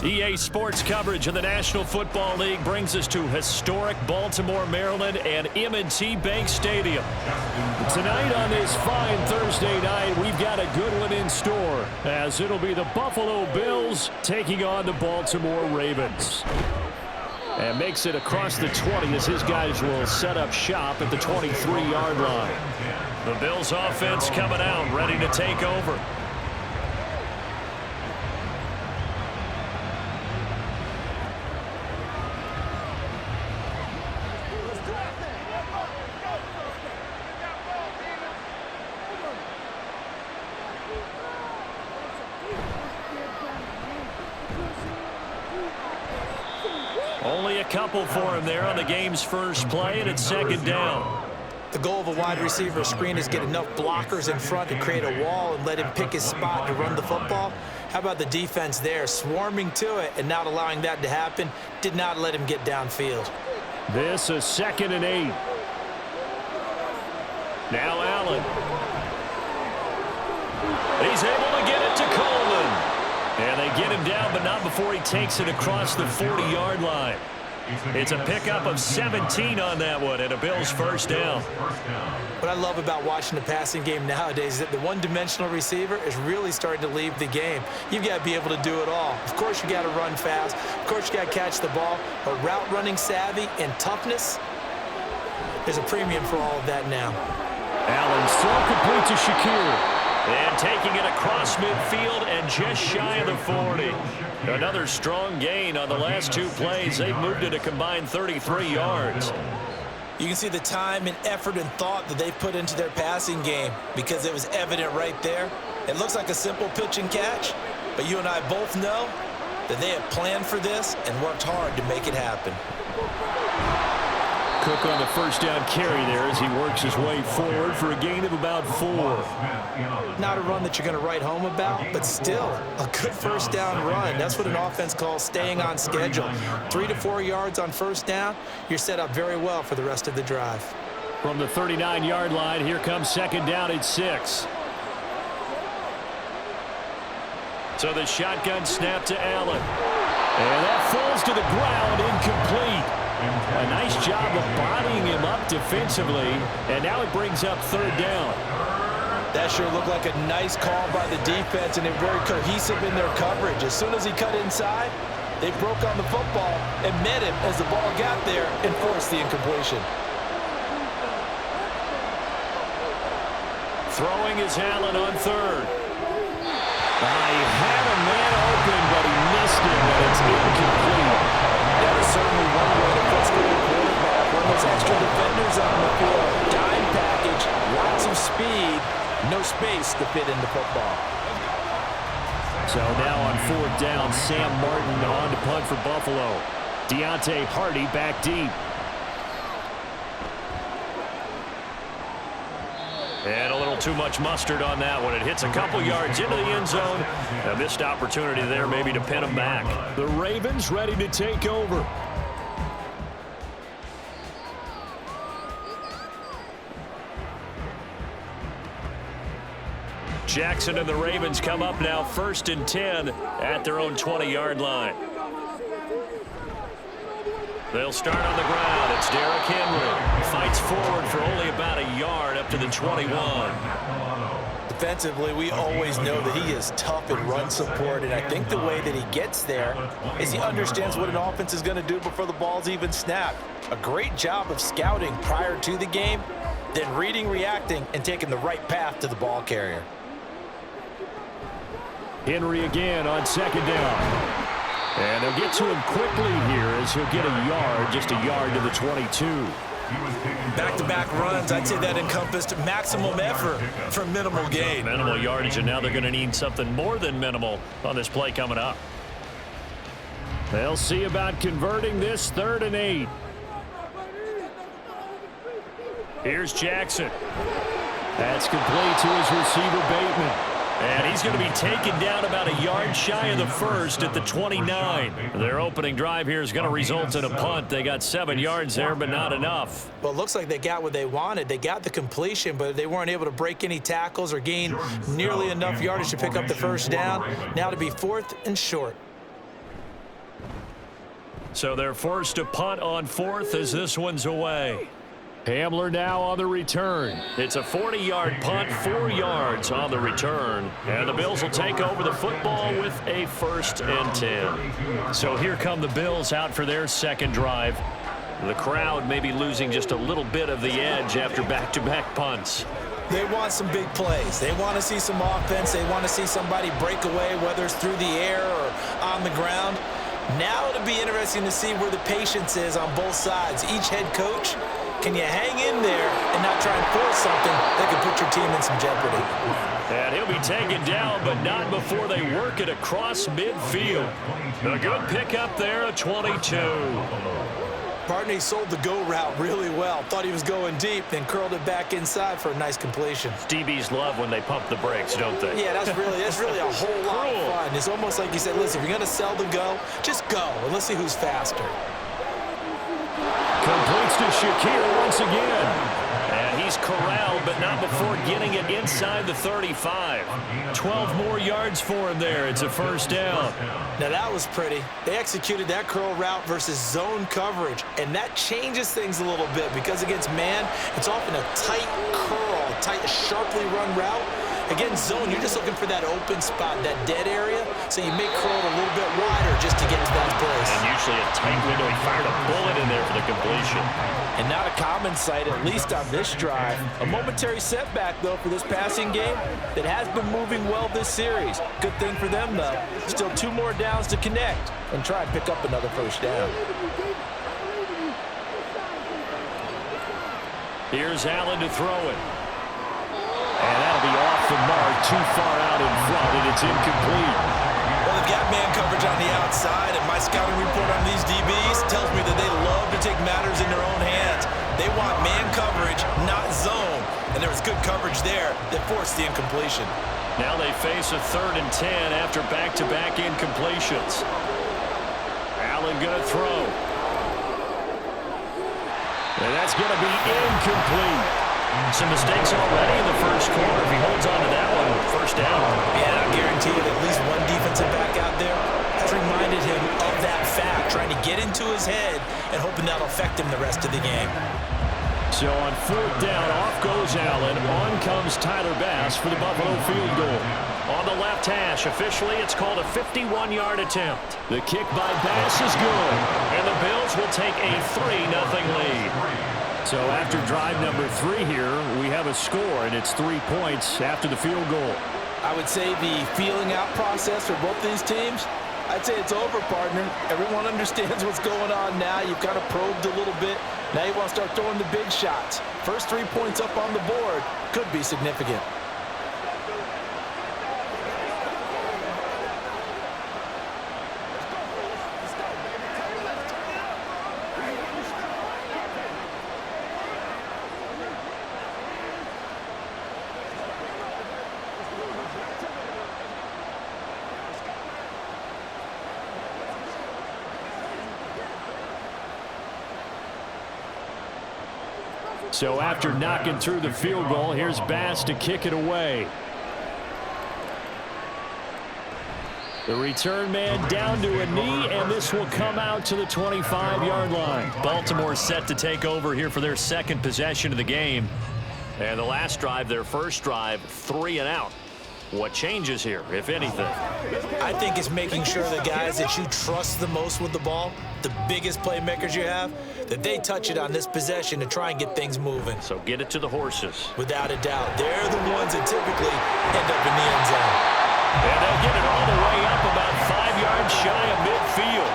EA Sports coverage of the National Football League brings us to historic Baltimore, Maryland and M&T Bank Stadium. Tonight on this fine Thursday night, we've got a good one in store, as it'll be the Buffalo Bills taking on the Baltimore Ravens. And makes it across the 20 as his guys will set up shop at the 23-yard line. The Bills offense coming out, ready to take over. Only a couple for him there on the game's first play, and it's second down. The goal of a wide receiver screen is get enough blockers in front to create a wall and let him pick his spot to run the football. How about the defense there, swarming to it and not allowing that to happen? Did not let him get downfield. This is 2nd and 8. Now Allen. He's able to get it to Coleman. And they get him down, but not before he takes it across the 40-yard line. It's a pickup of 17 on that one, and a Bills first down. What I love about watching the passing game nowadays is that the one-dimensional receiver is really starting to leave the game. You've got to be able to do it all. Of course, you got to run fast. Of course, you got to catch the ball. But route running savvy and toughness, there's a premium for all of that now. Allen's throw complete to Shakir. And taking it across midfield and just shy of the 40. Another strong gain on the last two plays. They've moved it a combined 33 yards. You can see the time and effort and thought that they've put into their passing game because it was evident right there. It looks like a simple pitch and catch, but you and I both know that they have planned for this and worked hard to make it happen. Cook on the first down carry there as he works his way forward for a gain of about 4. Not a run that you're going to write home about, but still a good first down run. That's what an offense calls staying on schedule. 3 to 4 yards on first down, you're set up very well for the rest of the drive. From the 39-yard line, here comes second down at 6. So the shotgun snap to Allen. And that falls to the ground, incomplete. A nice job of bodying him up defensively, and now it brings up third down. That sure looked like a nice call by the defense, and they're very cohesive in their coverage. As soon as he cut inside, they broke on the football and met him as the ball got there and forced the incompletion. Throwing is Allen on third. He had a man open, but he missed it, and it's incomplete. That is certainly one way to frustrate a quarterback when there's extra defenders on the field. Dime package, lots of speed, no space to fit into football. So now on fourth down, Sam Martin on to punt for Buffalo. Deontay Hardy back deep. And a little too much mustard on that one. It hits a couple yards into the end zone. A missed opportunity there maybe to pin him back. The Ravens ready to take over. Jackson and the Ravens come up now 1st and 10 at their own 20-yard line. They'll start on the ground. It's Derrick Henry. Fights forward for only about a yard up to the 21. Defensively, we always know that he is tough in run support, and I think the way that he gets there is he understands what an offense is going to do before the ball's even snapped. A great job of scouting prior to the game, then reading, reacting, and taking the right path to the ball carrier. Henry again on second down. And they'll get to him quickly here as he'll get a yard, just a yard to the 22. Back-to-back runs, I'd say that encompassed maximum effort for minimal gain. Minimal yardage, and now they're going to need something more than minimal on this play coming up. They'll see about converting this 3rd and 8. Here's Jackson. That's complete to his receiver, Bateman. And he's going to be taken down about a yard shy of the first at the 29. Their opening drive here is going to result in a punt. They got 7 yards there, but not enough. Well, it looks like they got what they wanted. They got the completion, but they weren't able to break any tackles or gain nearly enough yardage to pick up the first down. Now to be 4th and short. So they're forced to punt on fourth as this one's away. Hamler now on the return. It's a 40-yard punt, 4 yards on the return. And the Bills will take over the football with a 1st and 10. So here come the Bills out for their second drive. The crowd may be losing just a little bit of the edge after back-to-back punts. They want some big plays. They want to see some offense. They want to see somebody break away, whether it's through the air or on the ground. Now it'll be interesting to see where the patience is on both sides. Each head coach, can you hang in there and not try and force something that could put your team in some jeopardy? And he'll be taken down, but not before they work it across midfield. A good pickup there, a 22. Partner sold the go route really well. Thought he was going deep, then curled it back inside for a nice completion. DBs love when they pump the brakes, don't they? Yeah, that's really a whole lot of fun. It's almost like you said, listen, if you're going to sell the go, just go, and let's see who's faster. Completes to Shakir once again. And he's corralled, but not before getting it inside the 35. 12 more yards for him there. It's a 1st down. Now that was pretty. They executed that curl route versus zone coverage, and that changes things a little bit because against man, it's often a tight curl, tight, sharply run route. Against zone, you're just looking for that open spot, that dead area, so you may curl it a little bit wider just to get to that place. And usually a tight window. He fired a bullet in there for the completion. And not a common sight, at least on this drive. A momentary setback, though, for this passing game that has been moving well this series. Good thing for them, though. Still 2 more downs to connect and try and pick up another 1st down. Here's Allen to throw it. And that'll be off the mark, too far out in front, and it's incomplete. Well, they've got man coverage on the outside, and my scouting report on these DBs tells me that they love to take matters in their own hands. They want man coverage, not zone. And there was good coverage there that forced the incompletion. Now they face a 3rd and 10 after back-to-back incompletions. Allen going to throw. And that's going to be incomplete. Some mistakes already in the 1st quarter. If he holds on to that one, 1st down. Yeah, I guarantee you that at least one defensive back out there has reminded him of that fact, trying to get into his head and hoping that'll affect him the rest of the game. So on 4th down, off goes Allen. On comes Tyler Bass for the Buffalo field goal. On the left hash, officially it's called a 51-yard attempt. The kick by Bass is good, and the Bills will take a 3-0 lead. So after drive number 3 here, we have a score, and it's 3 points after the field goal. I would say the feeling out process for both these teams, I'd say it's over, partner. Everyone understands what's going on now. You've kind of probed a little bit. Now you want to start throwing the big shots. First 3 points up on the board could be significant. So after knocking through the field goal, here's Bass to kick it away. The return man down to a knee, and this will come out to the 25-yard line. Baltimore set to take over here for their 2nd possession of the game. And the last drive, their 1st drive, 3 and out. What changes here, if anything? I think it's making sure the guys that you trust the most with the ball, the biggest playmakers you have, that they touch it on this possession to try and get things moving. So get it to the horses. Without a doubt. They're the ones that typically end up in the end zone. And they'll get it all the way up about 5 yards shy of midfield.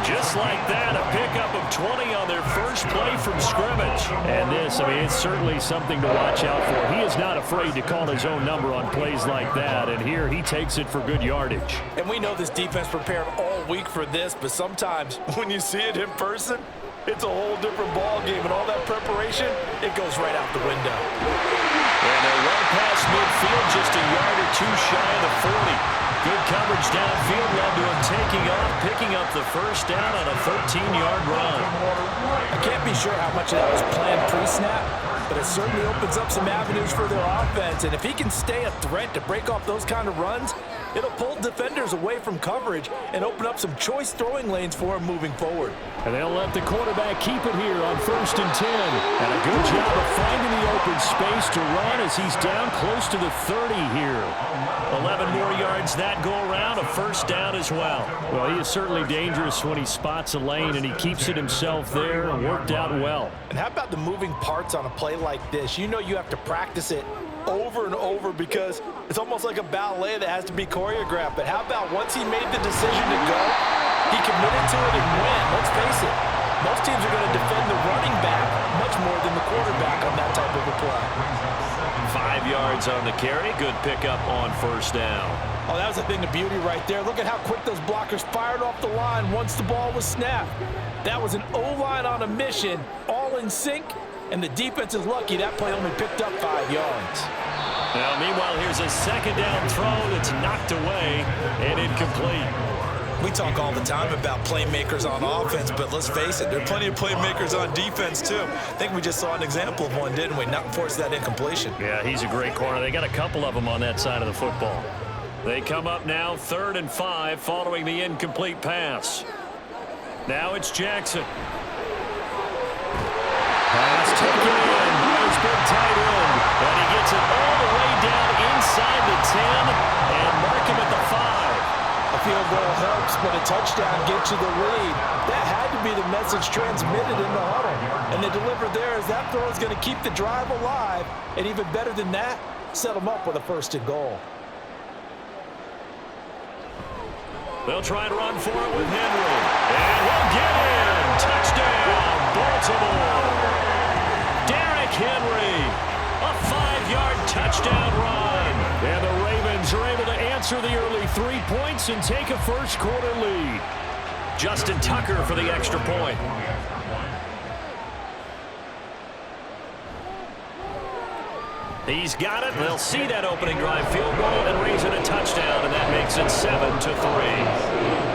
Just like that, a pickup of 20 on their first play from scrimmage. And this, I mean, it's certainly something to watch out for. He is not afraid to call his own number on plays like that. And here he takes it for good yardage. And we know this defense prepared all week for this, but sometimes when you see it in person, it's a whole different ball game. And all that preparation, it goes right out the window. And they run past midfield just a yard or 2 shy of the 40. Good coverage downfield led to him taking off, picking up the 1st down on a 13-yard run. I can't be sure how much of that was planned pre-snap, but it certainly opens up some avenues for their offense. And if he can stay a threat to break off those kind of runs, It'll pull defenders away from coverage and open up some choice throwing lanes for him moving forward. And they'll let the quarterback keep it here on 1st and 10. And a good job of finding the open space to run as he's down close to the 30 here. 11 more yards that go around, a first down as well. Well, he is certainly dangerous when he spots a lane, and he keeps it himself there and worked out well. And how about the moving parts on a play like this? You know you have to practice it over and over because it's almost like a ballet that has to be choreographed. But how about once he made the decision to go, he committed to it and went. Let's face it, most teams are going to defend the running back much more than the quarterback on that type of a play. 5 yards on the carry. Good pickup on first down. Oh, that was a thing of beauty right there. Look at how quick those blockers fired off the line once the ball was snapped. That was an O-line on a mission, all in sync, and the defense is lucky that play only picked up 5 yards. Now, meanwhile, here's a second down throw that's knocked away and incomplete. We talk all the time about playmakers on offense, but let's face it, there are plenty of playmakers on defense, too. I think we just saw an example of one, didn't we? Not force that incompletion. Yeah, he's a great corner. They got a couple of them on that side of the football. They come up now 3rd and 5 following the incomplete pass. Now it's Jackson. Pass taken in by his big tight end. And he gets it all the way down inside the 10 and mark him at the 5. A field goal helps, but a touchdown gets you the lead. That had to be the message transmitted in the huddle. And they delivered there as that throw is going to keep the drive alive. And even better than that, set them up with a 1st and goal. They'll try and run for it with Henry. And he'll get in. Touchdown, Baltimore. Derrick Henry. A 5-yard touchdown run. And the Ravens are able to answer the early 3 points and take a first-quarter lead. Justin Tucker for the extra point. He's got it. They'll see that opening drive field goal and raise it a touchdown, and that makes it 7-3.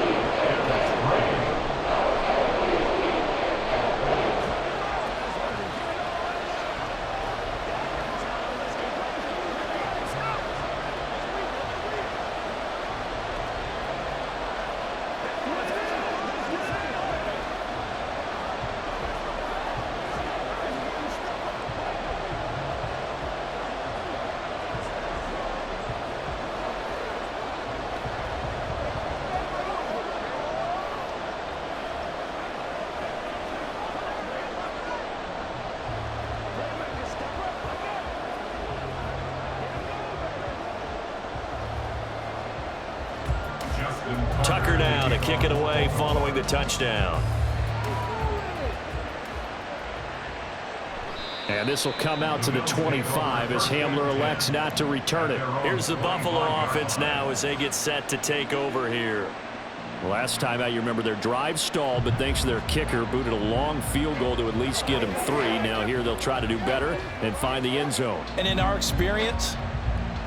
Tucker now to kick it away following the touchdown. And this will come out to the 25 as Hamler elects not to return it. Here's the Buffalo offense now as they get set to take over here. Last time out, you remember their drive stalled, but thanks to their kicker, booted a long field goal to at least get them 3. Now here they'll try to do better and find the end zone. And in our experience,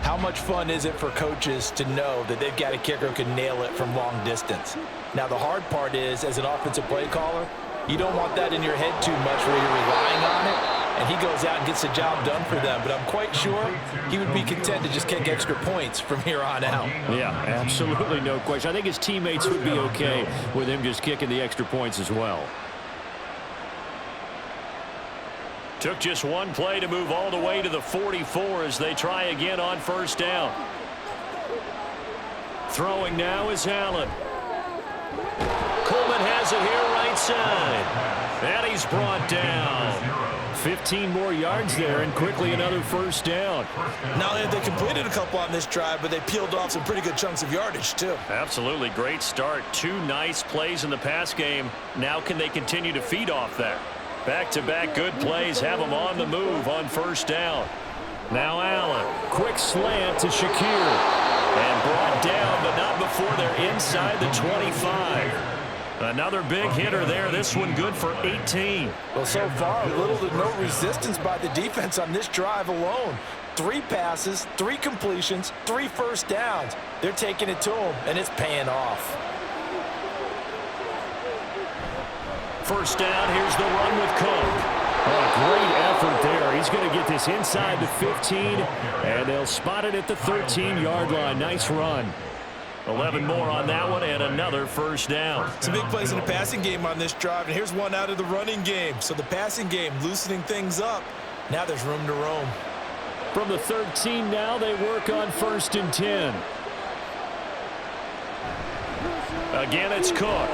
how much fun is it for coaches to know that they've got a kicker who can nail it from long distance? Now, the hard part is, as an offensive play caller, you don't want that in your head too much where you're relying on it, and he goes out and gets the job done for them. But I'm quite sure he would be content to just kick extra points from here on out. Yeah, absolutely no question. I think his teammates would be okay with him just kicking the extra points as well. Took just one play to move all the way to the 44 as they try again on first down. Throwing now is Allen. Coleman has it here right side. And he's brought down. 15 more yards there and quickly another first down. Not only have they completed a couple on this drive, but they peeled off some pretty good chunks of yardage, too. Absolutely. Great start. 2 nice plays in the pass game. Now can they continue to feed off that? Back-to-back good plays have them on the move on first down. Now Allen. Quick slant to Shakir. And brought down, but not before they're inside the 25. Another big hitter there. This one good for 18. Well, so far, little to no resistance by the defense on this drive alone. 3 passes, 3 completions, 3 first downs. They're taking it to them, and it's paying off. First down, here's the run with Cook. Oh, great effort there. He's going to get this inside the 15, and they'll spot it at the 13-yard line. Nice run. 11 more on that one and another first down. Some big plays in the passing game on this drive, and here's one out of the running game. So the passing game loosening things up. Now there's room to roam. From the 13 now, they work on 1st and 10. Again, it's Cook.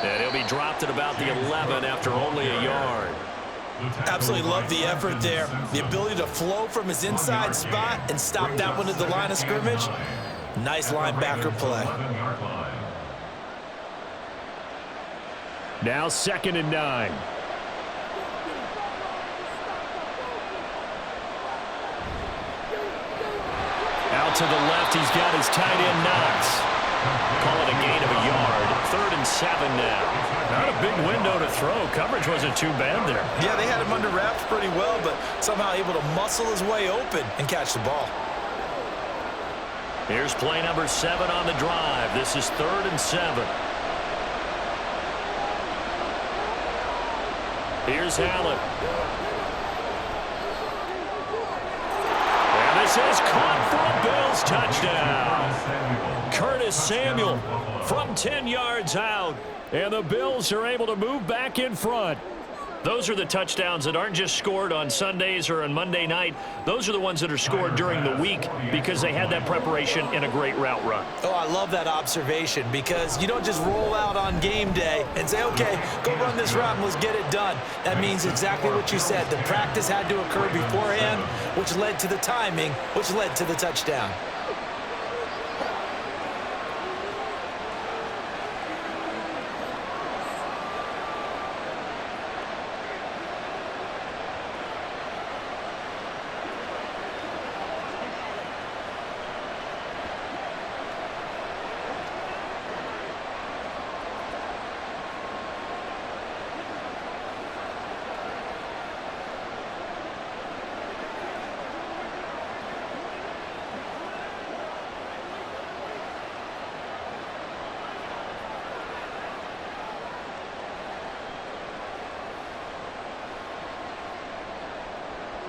And he'll be dropped at about the 11 after only a yard. Absolutely love the effort there. The ability to flow from his inside spot and stop that one at the line of scrimmage. Nice linebacker play. Now 2nd and 9. Out to the left, he's got his tight end Knox. Call it a gain of a yard. 3rd and 7 now. Not a big window to throw. Coverage wasn't too bad there. Yeah, they had him under wraps pretty well, but somehow able to muscle his way open and catch the ball. Here's play number 7 on the drive. This is 3rd and 7. Here's Allen. And this is caught for a Bills touchdown. Curtis Samuel from 10 yards out. And the Bills are able to move back in front. Those are the touchdowns that aren't just scored on Sundays or on Monday night. Those are the ones that are scored during the week because they had that preparation in a great route run. Oh, I love that observation because you don't just roll out on game day and say, okay, go run this route and let's get it done. That means exactly what you said. The practice had to occur beforehand, which led to the timing, which led to the touchdown.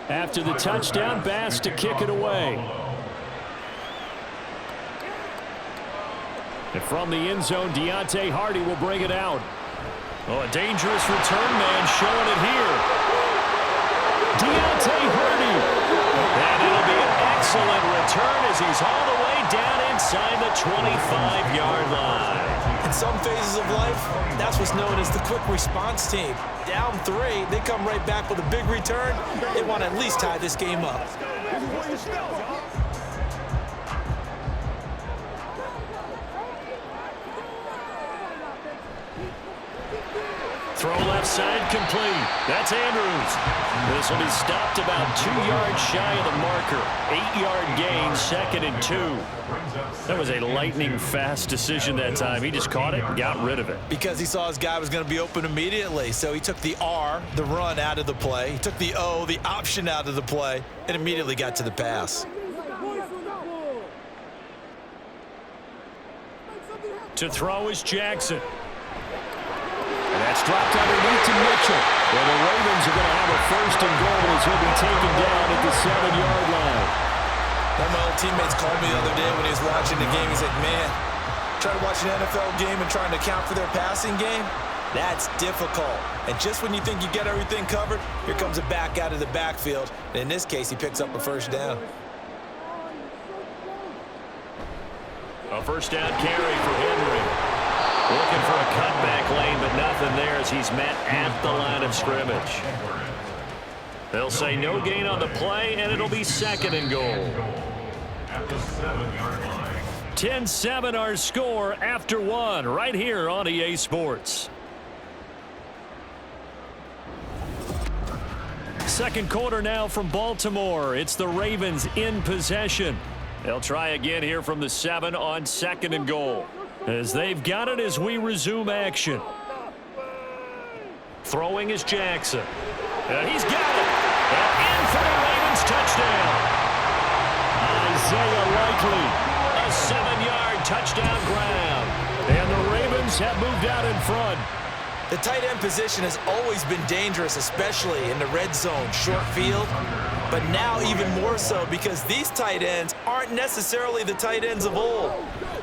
After the touchdown, Bass to kick it away. And from the end zone, Deontay Hardy will bring it out. Oh, a dangerous return man showing it here. Deontay Hardy. And it'll be an excellent return as he's all the way down inside the 25-yard line. In some phases of life, that's what's known as the quick response team. Down 3, they come right back with a big return. They want to at least tie this game up. Throw left side complete. That's Andrews. This will be stopped about 2 yards shy of the marker. 8-yard gain, 2nd and 2. That was a lightning-fast decision that time. He just caught it and got rid of it. Because he saw his guy was going to be open immediately. So he took the R, the run, out of the play. He took the O, the option, out of the play, and immediately got to the pass. To throw is Jackson. And that's dropped underneath to Mitchell. Well, the Ravens are going to have a 1st and goal as he'll be taken down at the 7-yard line. One of my old teammates called me the other day when he was watching the game. He's like, man, trying to watch an NFL game and trying to account for their passing game, that's difficult. And just when you think you get everything covered, here comes a back out of the backfield. And in this case, he picks up a 1st down. A 1st down carry for Henry. Looking for a cutback lane, but nothing there as he's met at the line of scrimmage. They'll say no gain on the play, and it'll be 2nd and goal. At the 7-yard line. 10-7 our score after 1 right here on EA Sports. Second quarter now from Baltimore. It's the Ravens in possession. They'll try again here from the 7 on 2nd and goal. As they've got it as we resume action. Throwing is Jackson. And he's got it. And in for the Ravens touchdown. Isaiah Likely. A 7-yard touchdown grab. And the Ravens have moved out in front. The tight end position has always been dangerous, especially in the red zone, short field, but now even more so because these tight ends aren't necessarily the tight ends of old.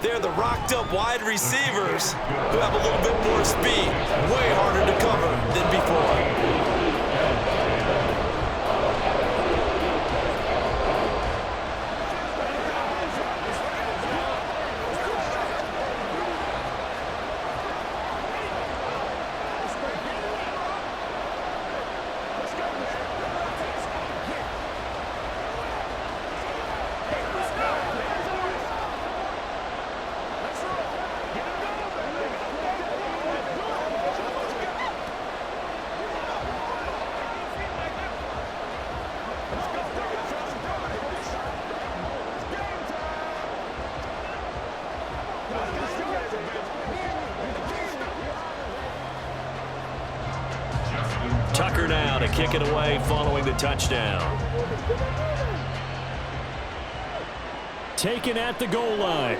They're the rocked-up wide receivers who have a little bit more speed, way harder to cover than before. Tucker now to kick it away following the touchdown. Taken at the goal line.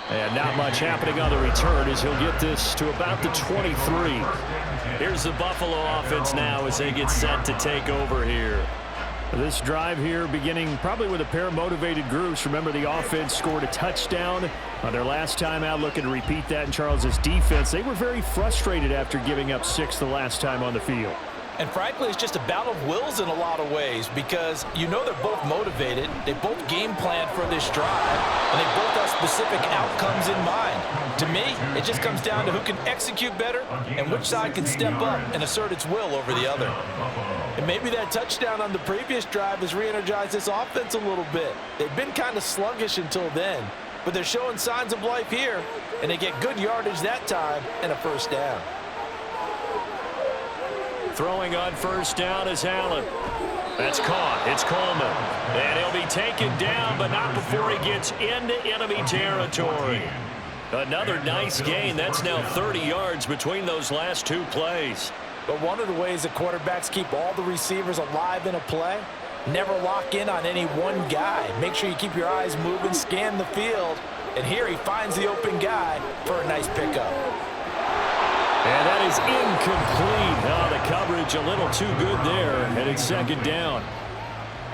And not much happening on the return as he'll get this to about the 23. Here's the Buffalo offense now as they get set to take over here. This drive here beginning probably with a pair of motivated groups. Remember, the offense scored a touchdown on their last time out, looking to repeat that in Charles's defense. They were very frustrated after giving up 6 the last time on the field. And frankly, it's just a battle of wills in a lot of ways because you know they're both motivated. They both game plan for this drive, and they both have specific outcomes in mind. To me, it just comes down to who can execute better and which side can step up and assert its will over the other. And maybe that touchdown on the previous drive has re-energized this offense a little bit. They've been kind of sluggish until then, but they're showing signs of life here, and they get good yardage that time and a first down. Throwing on first down is Allen. That's caught. It's Coleman. And he'll be taken down, but not before he gets into enemy territory. Another nice gain. That's now 30 yards between those last 2 plays. But one of the ways that quarterbacks keep all the receivers alive in a play, never lock in on any one guy. Make sure you keep your eyes moving, scan the field. And here he finds the open guy for a nice pickup. And that is incomplete. Oh, the coverage a little too good there, and it's second down.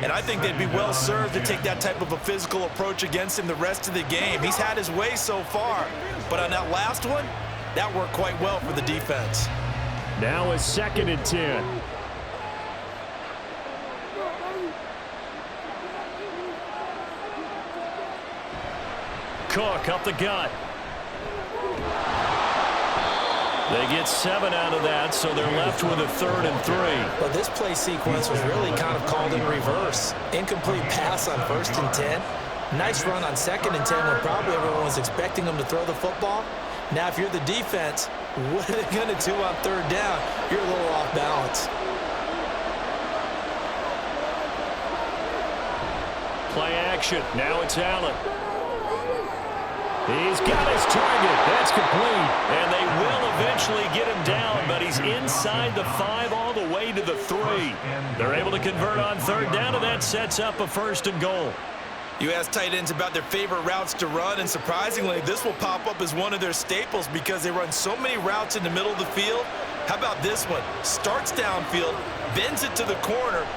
And I think they'd be well served to take that type of a physical approach against him the rest of the game. He's had his way so far, but on that last one, that worked quite well for the defense. Now a 2nd and 10. Cook up the gut. They get 7 out of that, so they're left with a 3rd and 3. Well, this play sequence was really kind of called in reverse. Incomplete pass on 1st and 10. Nice run on 2nd and 10 when probably everyone was expecting them to throw the football. Now, if you're the defense, what are they going to do on 3rd down? You're a little off balance. Play action. Now it's Allen. He's got his target. That's complete. And they will eventually get him down, but he's inside the 5 all the way to the 3. They're able to convert on 3rd down, and that sets up a 1st and goal. You ask tight ends about their favorite routes to run, and surprisingly, this will pop up as one of their staples because they run so many routes in the middle of the field. How about this one? Starts downfield, bends it to the corner.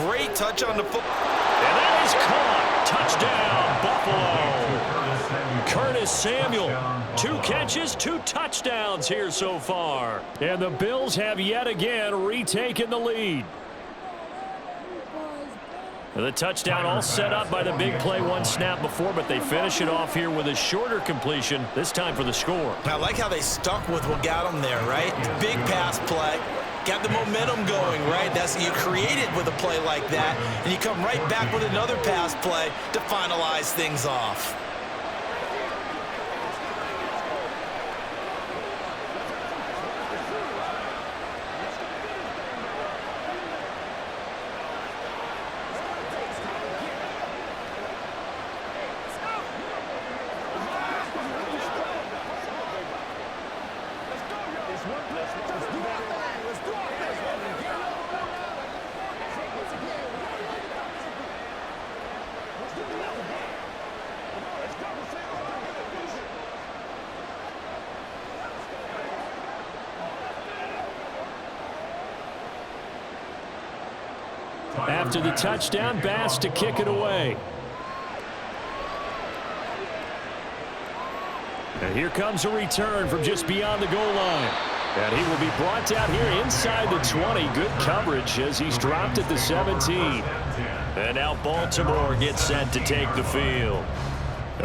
Great touch on the football. And that is caught. Touchdown, Buffalo. Curtis Samuel, 2 catches, 2 touchdowns here so far. And the Bills have yet again retaken the lead. The touchdown all set up by the big play 1 snap before, but they finish it off here with a shorter completion, this time for the score. I like how they stuck with what got them there, right? Big pass play. Got the momentum going, right? That's you created with a play like that, and you come right back with another pass play to finalize things off. After the touchdown, Bass to kick it away. And here comes a return from just beyond the goal line. And he will be brought down here inside the 20. Good coverage as he's dropped at the 17. And now Baltimore gets set to take the field.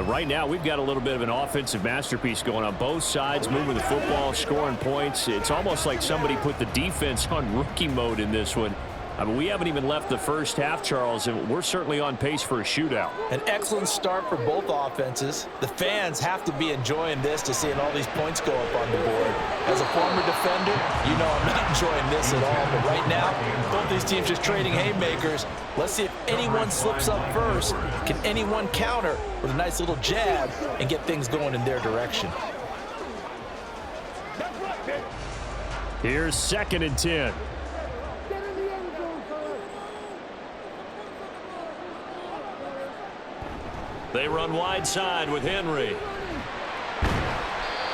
Right now, we've got a little bit of an offensive masterpiece going on both sides, moving the football, scoring points. It's almost like somebody put the defense on rookie mode in this one. I mean, we haven't even left the first half, Charles, and we're certainly on pace for a shootout. An excellent start for both offenses. The fans have to be enjoying this to seeing all these points go up on the board. As a former defender, you know I'm not enjoying this at all. But right now, both these teams just trading haymakers. Let's see if anyone slips up first. Can anyone counter with a nice little jab and get things going in their direction? Here's 2nd and 10. They run wide side with Henry.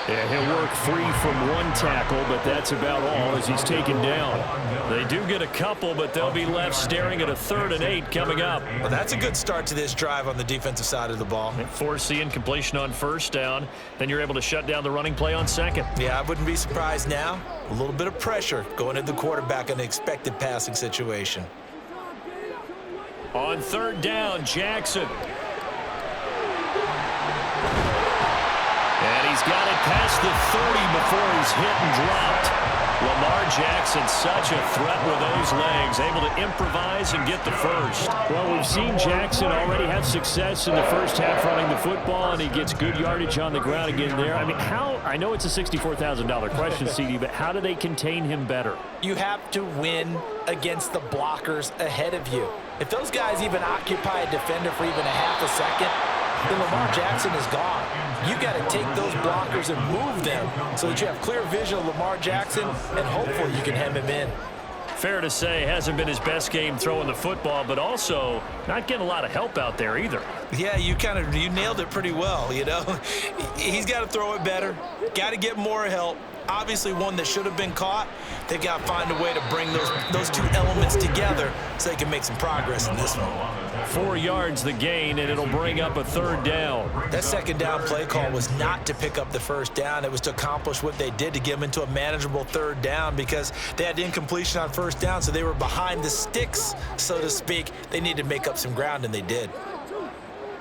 Yeah, he'll work free from one tackle, but that's about all as he's taken down. They do get a couple, but they'll be left staring at a 3rd and 8 coming up. Well, that's a good start to this drive on the defensive side of the ball. Force the incompletion on 1st down. Then you're able to shut down the running play on 2nd. Yeah, I wouldn't be surprised now. A little bit of pressure going at the quarterback in an expected passing situation. On 3rd down, Jackson. And he's got it past the 30 before he's hit and dropped. Lamar Jackson, such a threat with those legs, able to improvise and get the first. Well, we've seen Jackson already have success in the first half running the football, and he gets good yardage on the ground again there. I mean, I know it's a $64,000 question, CD, but how do they contain him better? You have to win against the blockers ahead of you. If those guys even occupy a defender for even a half a second, then Lamar Jackson is gone. You've got to take those blockers and move them so that you have clear vision of Lamar Jackson, and hopefully you can hem him in. Fair to say, hasn't been his best game throwing the football, but also not getting a lot of help out there either. Yeah, you nailed it pretty well, you know. He's got to throw it better, got to get more help. Obviously one that should have been caught. They've got to find a way to bring those two elements together so they can make some progress in this one. 4 yards the gain, and it'll bring up a 3rd down. That 2nd down play call was not to pick up the 1st down. It was to accomplish what they did to get them into a manageable 3rd down because they had incompletion on 1st down, so they were behind the sticks, so to speak. They needed to make up some ground, and they did.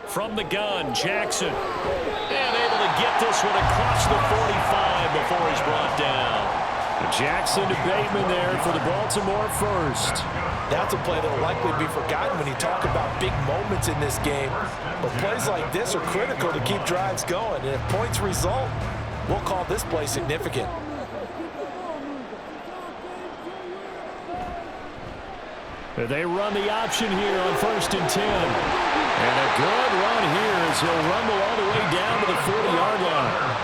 From the gun, Jackson. And able to get this one across the 45 before he's brought down. Jackson to Bateman there for the Baltimore first. That's a play that will likely be forgotten when you talk about big moments in this game. But plays like this are critical to keep drives going. And if points result, we'll call this play significant. They run the option here on 1st and 10. And a good run here as he'll rumble all the way down to the 40-yard line.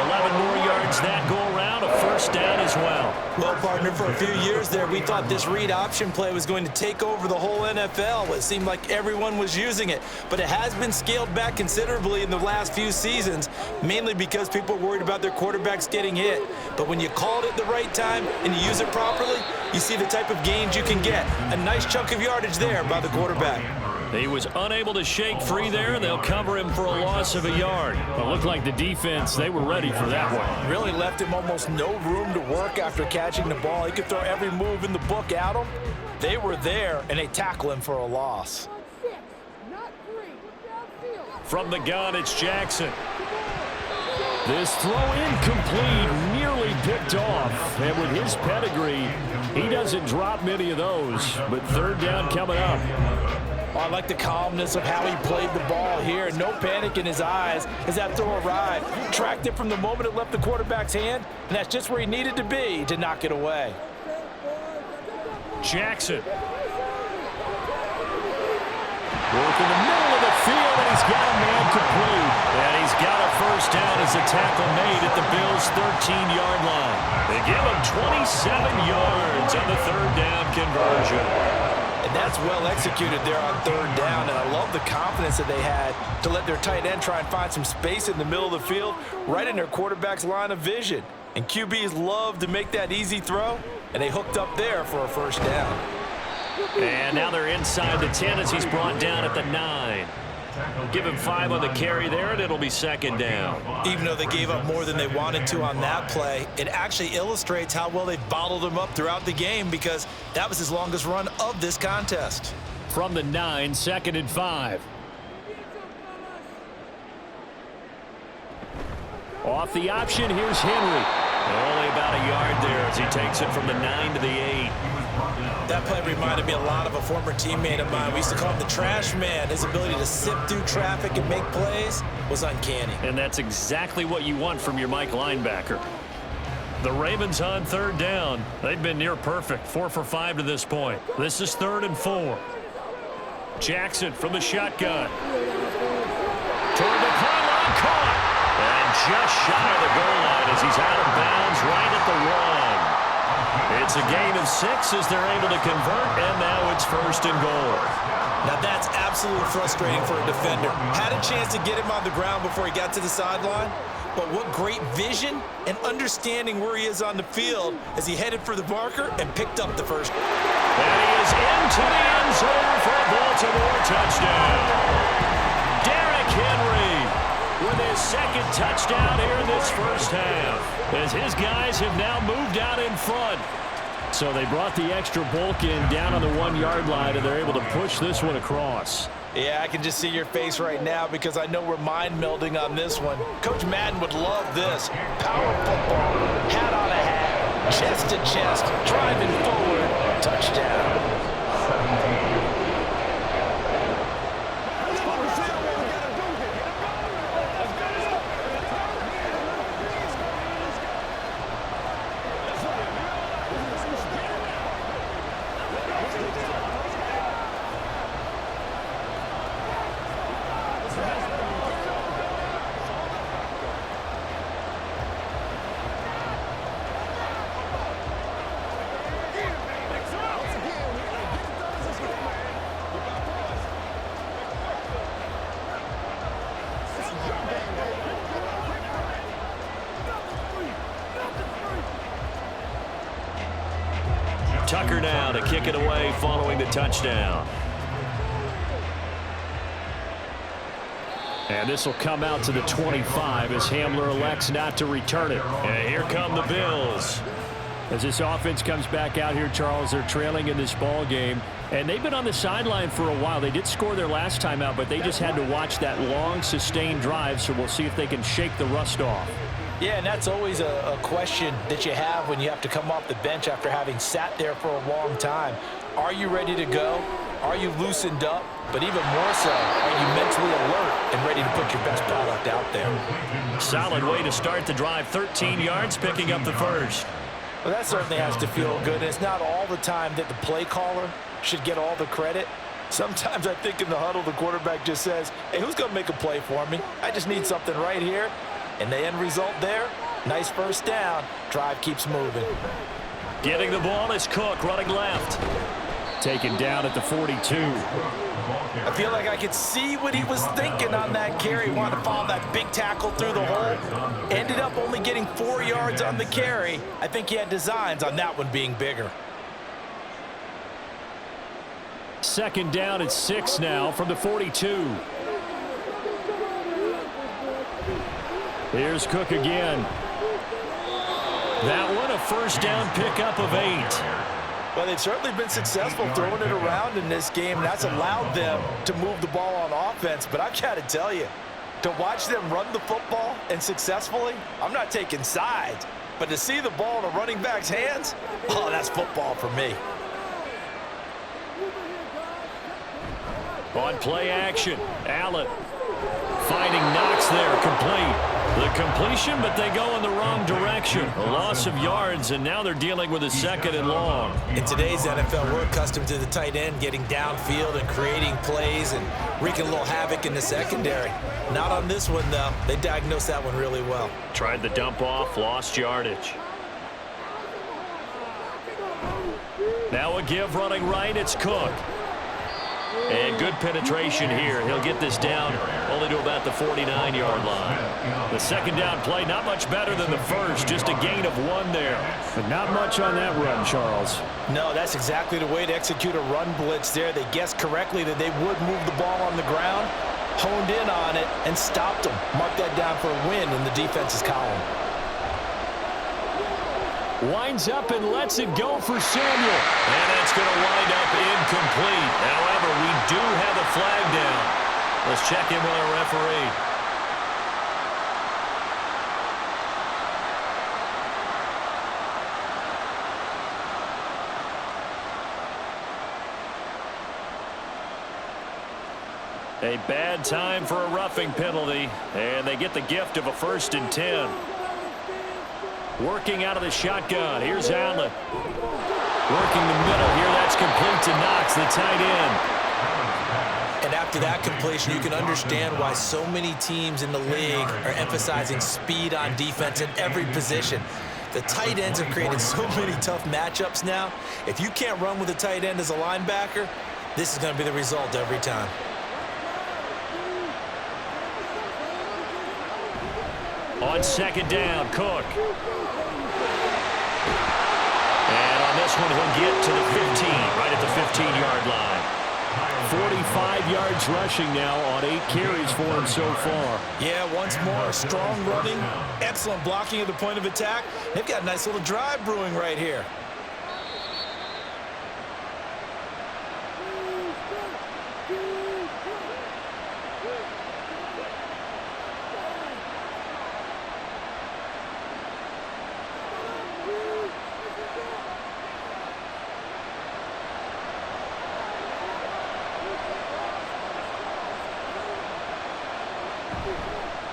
11 more yards that go around, a 1st down as well. Well, partner, for a few years there, we thought this read option play was going to take over the whole NFL. It seemed like everyone was using it, but it has been scaled back considerably in the last few seasons, mainly because people are worried about their quarterbacks getting hit. But when you call it at the right time and you use it properly, you see the type of gains you can get. A nice chunk of yardage there by the quarterback. He was unable to shake free there, and they'll cover him for a loss of a yard. But it looked like the defense, they were ready for that one. Really left him almost no room to work after catching the ball. He could throw every move in the book at him. They were there, and they tackle him for a loss. From the gun, it's Jackson. This throw incomplete, nearly picked off. And with his pedigree, he doesn't drop many of those. But 3rd down coming up. Oh, I like the calmness of how he played the ball here. No panic in his eyes as that throw arrived. Tracked it from the moment it left the quarterback's hand, and that's just where he needed to be to knock it away. Jackson. Work in the middle of the field, and he's got a man complete. And he's got a 1st down as a tackle made at the Bills' 13-yard line. They give him 27 yards on the 3rd down conversion. And that's well executed there on 3rd down, and I love the confidence that they had to let their tight end try and find some space in the middle of the field, right in their quarterback's line of vision. And QBs love to make that easy throw, and they hooked up there for a 1st down. And now they're inside the 10 as he's brought down at the 9. Give him 5 on the carry there, and it'll be second down. Even though they gave up more than they wanted to on that play, it actually illustrates how well they've bottled him up throughout the game, because that was his longest run of this contest. From the 9, 2nd and 5. Off the option, here's Henry. Only about a yard there as he takes it from the 9 to the 8. That play reminded me a lot of a former teammate of mine. We used to call him the trash man. His ability to sift through traffic and make plays was uncanny. And that's exactly what you want from your Mike linebacker. The Ravens on 3rd down. They've been near perfect, 4 for 5 to this point. This is 3rd and 4. Jackson from the shotgun. Toward the pylon, caught. And just shy of the goal line as he's out of bounds right at the 1. It's a gain of 6 as they're able to convert, and now it's 1st and goal. Now that's absolutely frustrating for a defender. Had a chance to get him on the ground before he got to the sideline, but what great vision and understanding where he is on the field as he headed for the marker and picked up the first. And he is into the end zone for a Baltimore touchdown. Derrick Henry with his 2nd touchdown here in this first half, as his guys have now moved out in front. So they brought the extra bulk in down on the 1-yard line, and they're able to push this one across. Yeah, I can just see your face right now because I know we're mind melding on this one. Coach Madden would love this. Power football, hat on a hat, chest to chest, driving forward, touchdown. Tucker now to kick it away following the touchdown. And this will come out to the 25 as Hamler elects not to return it. And here come the Bills. As this offense comes back out here, Charles, they're trailing in this ball game. And they've been on the sideline for a while. They did score their last time out, but they just had to watch that long, sustained drive. So we'll see if they can shake the rust off. Yeah, and that's always a question that you have when you have to come off the bench after having sat there for a long time. Are you ready to go? Are you loosened up? But even more so, are you mentally alert and ready to put your best product out there? Solid way to start the drive. 13 yards, picking up the first. Well, that certainly has to feel good. And it's not all the time that the play caller should get all the credit. Sometimes I think in the huddle, the quarterback just says, hey, who's going to make a play for me? I just need something right here. And the end result there, nice first down. Drive keeps moving. Getting the ball is Cook running left. Taken down at the 42. I feel like I could see what he was thinking on that carry. Wanted to follow that big tackle through the hole. Ended up only getting 4 yards on the carry. I think he had designs on that one being bigger. 2nd down at 6 now from the 42. Here's Cook again. That one a first down pickup of 8. Well, they've certainly been successful throwing it around in this game, and that's allowed them to move the ball on offense. But I've got to tell you, to watch them run the football and successfully, I'm not taking sides, but to see the ball in a running back's hands, oh, that's football for me. On play action, Allen finding Knox there, complete. The completion, but they go in the wrong direction. A loss of yards, and now they're dealing with a 2nd and long. In today's NFL, we're accustomed to the tight end getting downfield and creating plays and wreaking a little havoc in the secondary. Not on this one, though. They diagnosed that one really well. Tried the dump off, lost yardage. Now a give running right, it's Cook. And good penetration here. He'll get this down only to about the 49-yard line. The second down play, not much better than the first. Just a gain of 1 there. But not much on that run, Charles. No, that's exactly the way to execute a run blitz there. They guessed correctly that they would move the ball on the ground, honed in on it, and stopped them. Mark that down for a win in the defense's column. Winds up and lets it go for Samuel. And that's going to wind up incomplete. However, we do have a flag down. Let's check in with our referee. A bad time for a roughing penalty, and they get the gift of a 1st and 10. Working out of the shotgun. Here's Allen. Working the middle here. That's complete to Knox, the tight end. And after that completion, you can understand why so many teams in the league are emphasizing speed on defense in every position. The tight ends have created so many tough matchups now. If you can't run with a tight end as a linebacker, this is going to be the result every time. On second down, Cook. And on this one, he'll get to the 15, right at the 15-yard line. 45 yards rushing now on 8 carries for him so far. Yeah, once more, strong running, excellent blocking at the point of attack. They've got a nice little drive brewing right here.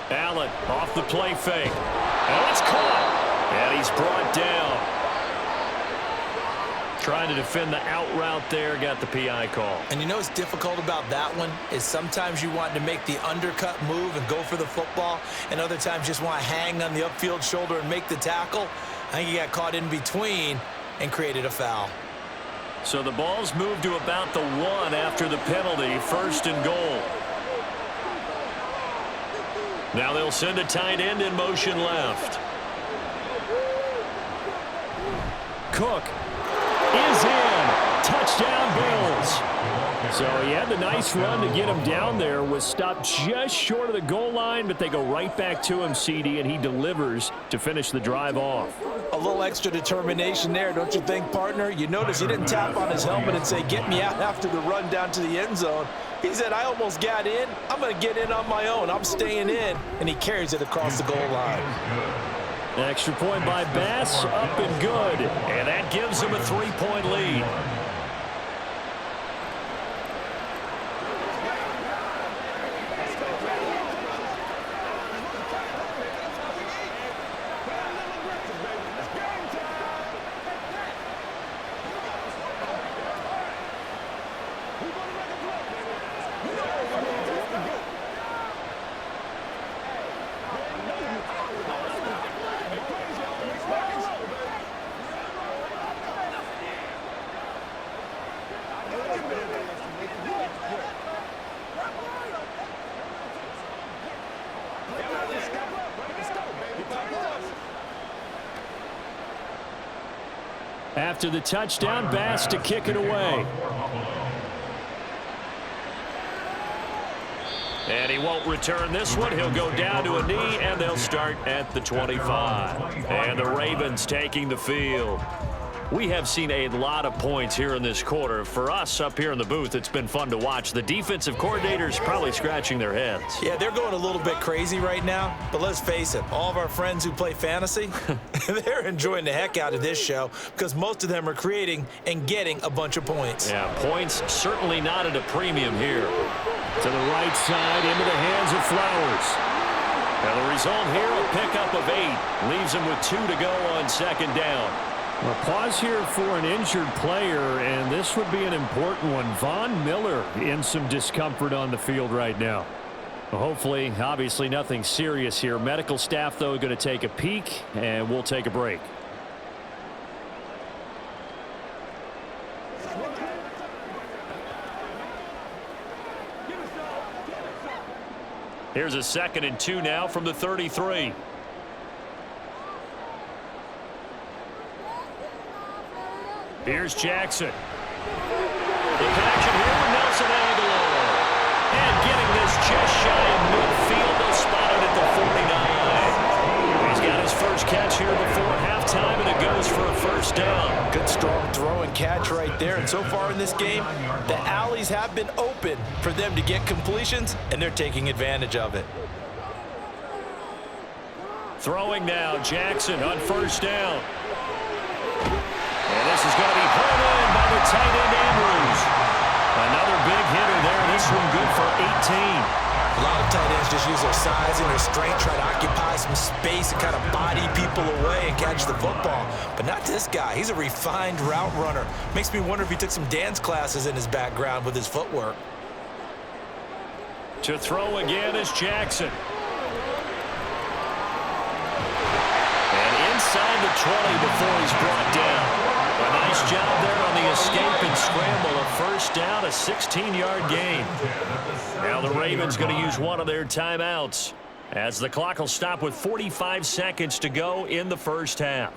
Allen off the play fake. Oh, it's caught. And he's brought down. Trying to defend the out route there. Got the PI call. And you know what's difficult about that one is sometimes you want to make the undercut move and go for the football, and other times just want to hang on the upfield shoulder and make the tackle. I think he got caught in between and created a foul. So the ball's moved to about the 1 after the penalty. 1st and goal. Now they'll send a tight end in motion left. Cook is in. Touchdown, Bills. So he had the nice run to get him down there. Was stopped just short of the goal line, but they go right back to him, CD, and he delivers to finish the drive off. A little extra determination there, don't you think, partner? You notice he didn't tap on his helmet and say, get me out after the run down to the end zone. He said, I almost got in. I'm going to get in on my own. I'm staying in. And he carries it across the goal line. An extra point by Bass, up and good. And that gives him a 3-point lead. After the touchdown, Bass to kick it away. And he won't return this one. He'll go down to a knee, and they'll start at the 25. And the Ravens taking the field. We have seen a lot of points here in this quarter. For us up here in the booth, it's been fun to watch. The defensive coordinators probably scratching their heads. Yeah, they're going a little bit crazy right now, but let's face it, all of our friends who play fantasy, they're enjoying the heck out of this show because most of them are creating and getting a bunch of points. Yeah, points certainly not at a premium here. To the right side, into the hands of Flowers. Now the result here, a pickup of 8. Leaves him with 2 to go on second down. Well, pause here for an injured player, and this would be an important one. Von Miller in some discomfort on the field right now. Well, hopefully, obviously nothing serious here. Medical staff, though, going to take a peek, and we'll take a break. Here's a 2nd and 2 now from the 33. Here's Jackson. The connection here with Nelson Aguilar. And getting this just shy of midfield. They'll spot it at the 49. He's got his first catch here before halftime, and it goes for a first down. Good strong throw and catch right there. And so far in this game, the alleys have been open for them to get completions, and they're taking advantage of it. Throwing now, Jackson on first down. And this is going to be pulled in by the tight end, Andrews. Another big hitter there. This one good for 18. A lot of tight ends just use their size and their strength, try to occupy some space and kind of body people away and catch the football. But not this guy. He's a refined route runner. Makes me wonder if he took some dance classes in his background with his footwork. To throw again is Jackson. And inside the 20 before he's brought down. A nice job there on the escape and scramble. A first down, a 16-yard gain. Now the Ravens going to use one of their timeouts as the clock will stop with 45 seconds to go in the first half.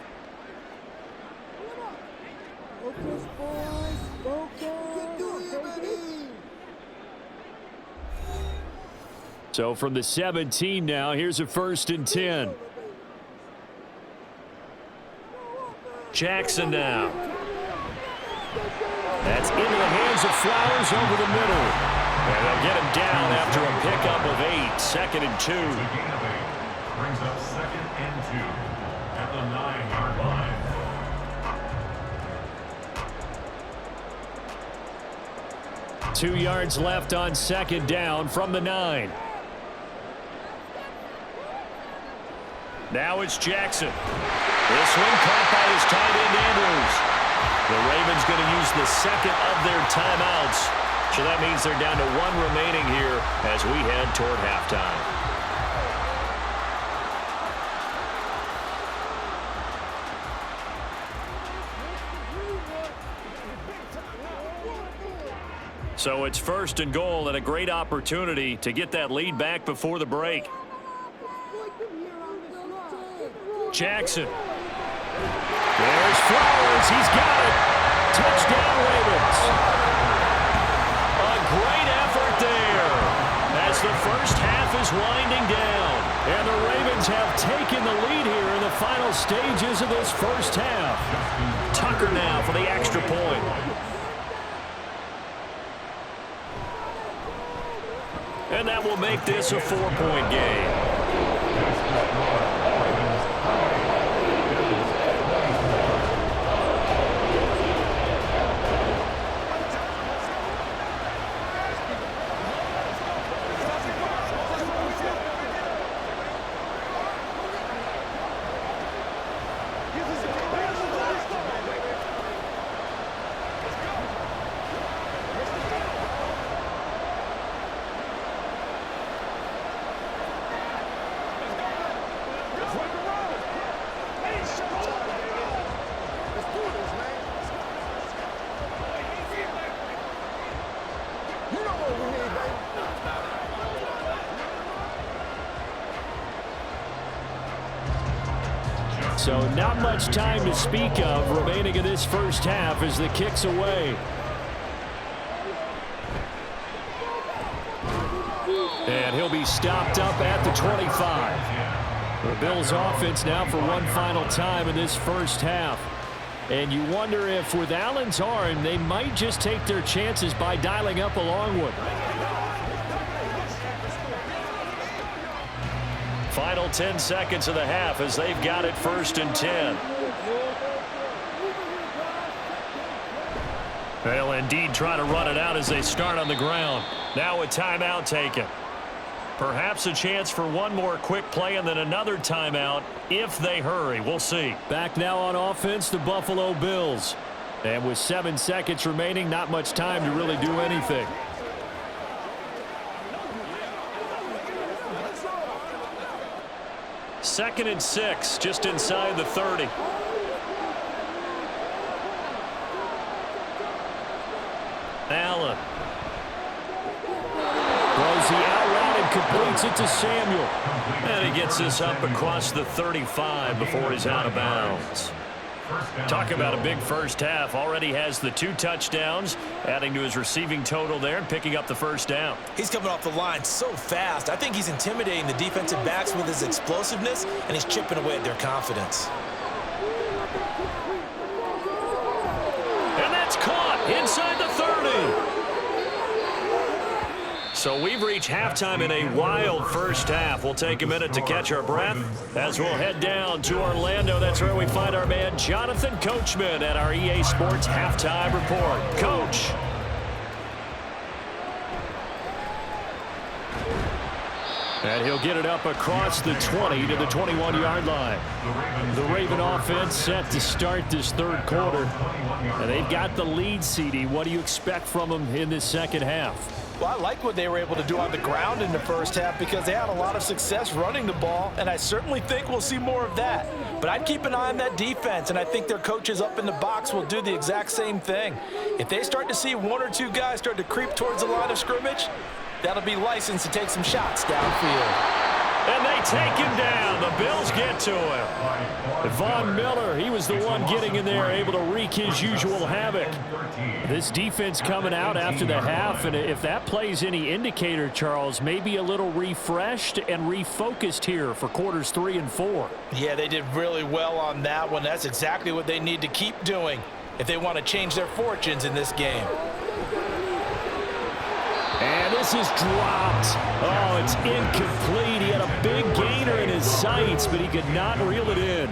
So from the 17 now, here's a 1st and 10. Jackson now. That's into the hands of Flowers over the middle. And they'll get him down after a pickup of 8. 2nd and 2. Brings up 2nd and 2 at the 9-yard line. 2 yards left on 2nd down from the 9. Now it's Jackson. This one caught by his tight end, Andrews. The Ravens going to use the 2nd of their timeouts. So that means they're down to 1 remaining here as we head toward halftime. So it's 1st and goal and a great opportunity to get that lead back before the break. Jackson. There's Flowers. He's got it. Touchdown, Ravens. A great effort there as the first half is winding down. And the Ravens have taken the lead here in the final stages of this first half. Tucker now for the extra point. And that will make this a 4-point game. So not much time to speak of remaining in this first half as the kick's away. And he'll be stopped up at the 25. The Bills offense now for one final time in this first half. And you wonder if with Allen's arm, they might just take their chances by dialing up a long one. Final 10 seconds of the half as they've got it 1st and 10. They'll indeed try to run it out as they start on the ground. Now a timeout taken. Perhaps a chance for one more quick play and then another timeout if they hurry. We'll see. Back now on offense, the Buffalo Bills. And with 7 seconds remaining, not much time to really do anything. Second and 6, just inside the 30. Allen. Throws the out route and completes it to Samuel. And he gets this up across the 35 before he's out of bounds. Talk about a big first half. Already has the 2 touchdowns, adding to his receiving total there and picking up the first down. He's coming off the line so fast. I think he's intimidating the defensive backs with his explosiveness, and he's chipping away at their confidence. And that's caught inside the 30. So we've reached halftime in a wild first half. We'll take a minute to catch our breath as we'll head down to Orlando. That's where we find our man Jonathan Coachman at our EA Sports Halftime Report. Coach. And he'll get it up across the 20 to the 21-yard line. The Raven offense set to start this third quarter. And they've got the lead, CD. What do you expect from them in this second half? Well, I like what they were able to do on the ground in the first half because they had a lot of success running the ball, and I certainly think we'll see more of that. But I'd keep an eye on that defense, and I think their coaches up in the box will do the exact same thing. If they start to see 1 or 2 guys start to creep towards the line of scrimmage, that'll be licensed to take some shots downfield. And they take him down. The Bills get to him. Von Miller, he was the one getting in there, able to wreak his usual havoc. This defense coming out after the half, and if that plays any indicator, Charles, maybe a little refreshed and refocused here for quarters 3 and 4. Yeah, they did really well on that one. That's exactly what they need to keep doing if they want to change their fortunes in this game. And this is dropped. Oh, it's incomplete. He had a big gainer in his sights, but he could not reel it in.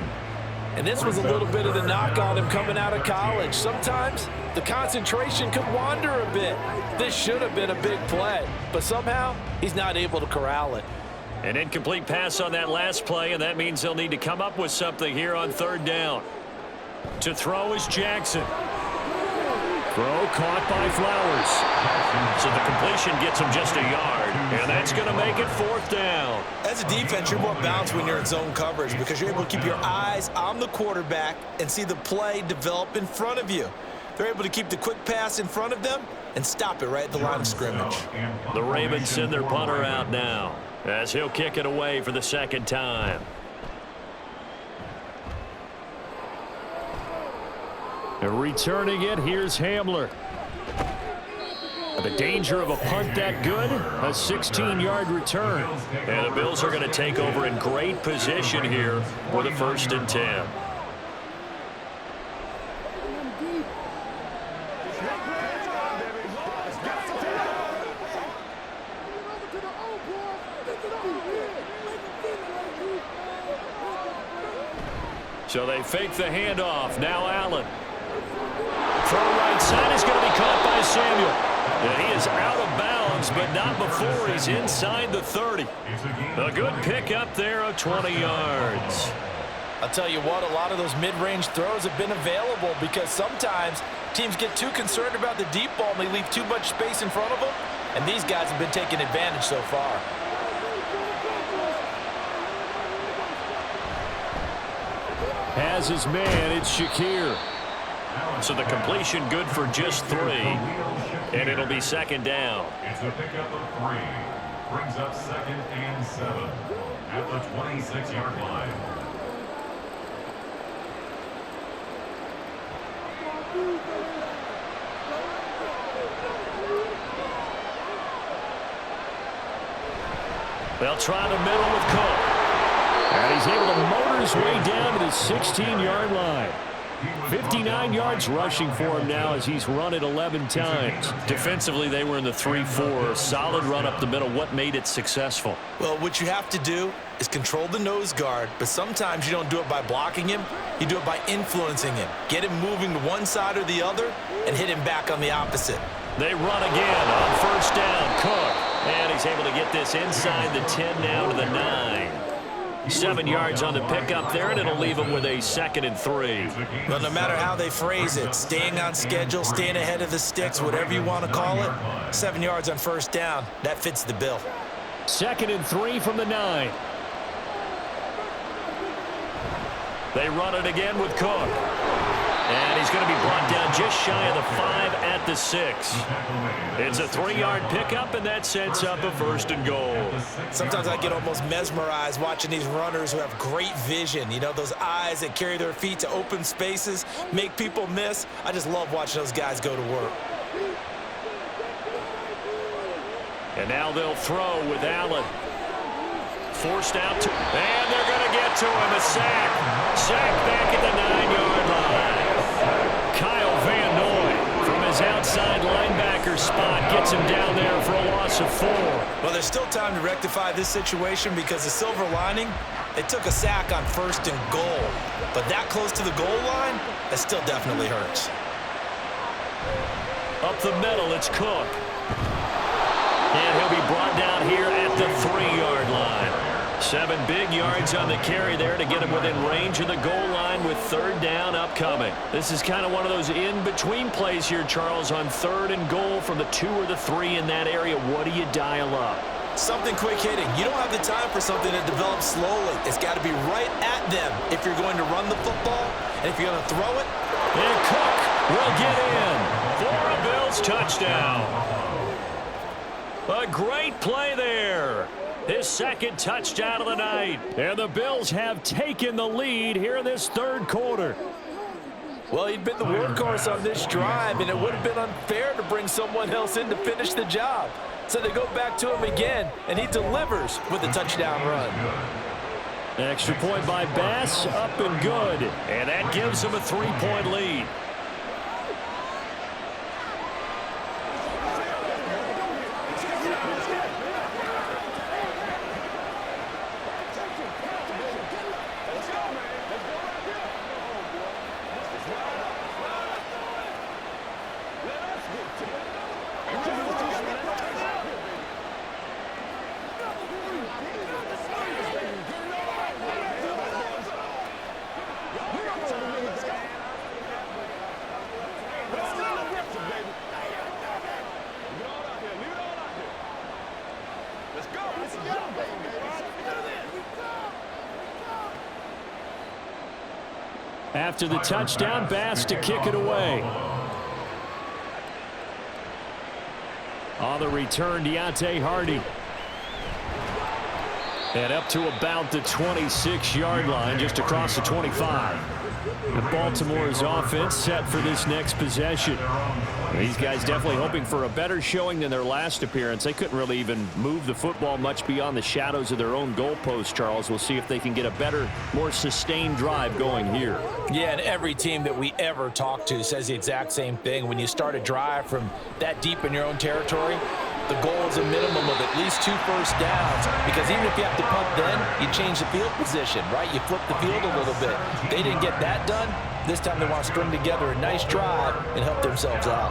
And this was a little bit of the knock on him coming out of college. Sometimes the concentration could wander a bit. This should have been a big play, but somehow he's not able to corral it. An incomplete pass on that last play, and that means they'll need to come up with something here on third down. To throw is Jackson. Throw caught by Flowers. So the completion gets him just a yard, and that's going to make it fourth down. As a defense, you're more balanced when you're in zone coverage because you're able to keep your eyes on the quarterback and see the play develop in front of you. They're able to keep the quick pass in front of them and stop it right at the line of scrimmage. The Ravens send their punter out now as he'll kick it away for the second time. And returning it, here's Hamler. The danger of a punt that good, a 16-yard return. And the Bills are going to take over in great position here for the 1st and 10. So they fake the handoff. Now Allen. Throw right side is going to be caught by Samuel. And he is out of bounds, but not before he's inside the 30. A good pickup there of 20 yards. I'll tell you what, a lot of those mid-range throws have been available because sometimes teams get too concerned about the deep ball and they leave too much space in front of them, and these guys have been taking advantage so far. Has his man, it's Shakir. So the completion good for just 3, and it'll be second down. It's a pickup of 3. Brings up 2nd and 7 at the 26-yard line. They'll try the middle with Cook. And he's able to motor his way down to the 16-yard line. 59 yards rushing for him now as he's run it 11 times. Defensively, they were in the 3-4. Solid run up the middle. What made it successful? Well, what you have to do is control the nose guard, but sometimes you don't do it by blocking him. You do it by influencing him. Get him moving to one side or the other and hit him back on the opposite. They run again on first down. Cook. And he's able to get this inside the 10 now to the 9. 7 yards on the pickup there, and it'll leave him with a 2nd and 3. Well, no matter how they phrase it, staying on schedule, staying ahead of the sticks, whatever you want to call it, 7 yards on first down, that fits the bill. 2nd and 3 from the 9. They run it again with Cook. And he's going to be brought down just shy of the 5 at the 6. It's a 3-yard pickup, and that sets up a 1st and goal. Sometimes I get almost mesmerized watching these runners who have great vision. You know, those eyes that carry their feet to open spaces, make people miss. I just love watching those guys go to work. And now they'll throw with Allen. Forced out to, and they're going to get to him. A sack. Sack back at the 9-yard line. Kyle Van Noy from his outside linebacker spot gets him down there for a loss of 4. Well, there's still time to rectify this situation because the silver lining, they took a sack on 1st and goal. But that close to the goal line, that still definitely hurts. Up the middle, it's Cook. And he'll be brought down here at the 3-yard line. 7 big yards on the carry there to get him within range of the goal line with 3rd down upcoming. This is kind of one of those in-between plays here, Charles, on 3rd and goal from the 2 or the 3 in that area. What do you dial up? Something quick hitting. You don't have the time for something that develops slowly. It's got to be right at them if you're going to run the football, and if you're going to throw it. And Cook will get in for a Bills touchdown. A great play there. His 2nd touchdown of the night. And the Bills have taken the lead here in this 3rd quarter. Well, he'd been the workhorse on this drive, and it would have been unfair to bring someone else in to finish the job. So they go back to him again, and he delivers with a touchdown run. Extra point by Bass, up and good. And that gives him a 3-point lead. After the touchdown, Bass to kick it away. On the return, Deontay Hardy. And up to about the 26-yard line, just across the 25. And Baltimore's offense set for this next possession. These guys definitely hoping for a better showing than their last appearance. They couldn't really even move the football much beyond the shadows of their own goalpost, Charles. We'll see if they can get a better, more sustained drive going here. Yeah, and every team that we ever talk to says the exact same thing. When you start a drive from that deep in your own territory, the goal is a minimum of at least 2 first downs, because even if you have to punt then, you change the field position, right? You flip the field a little bit. They didn't get that done. This time they want to string together a nice drive and help themselves out.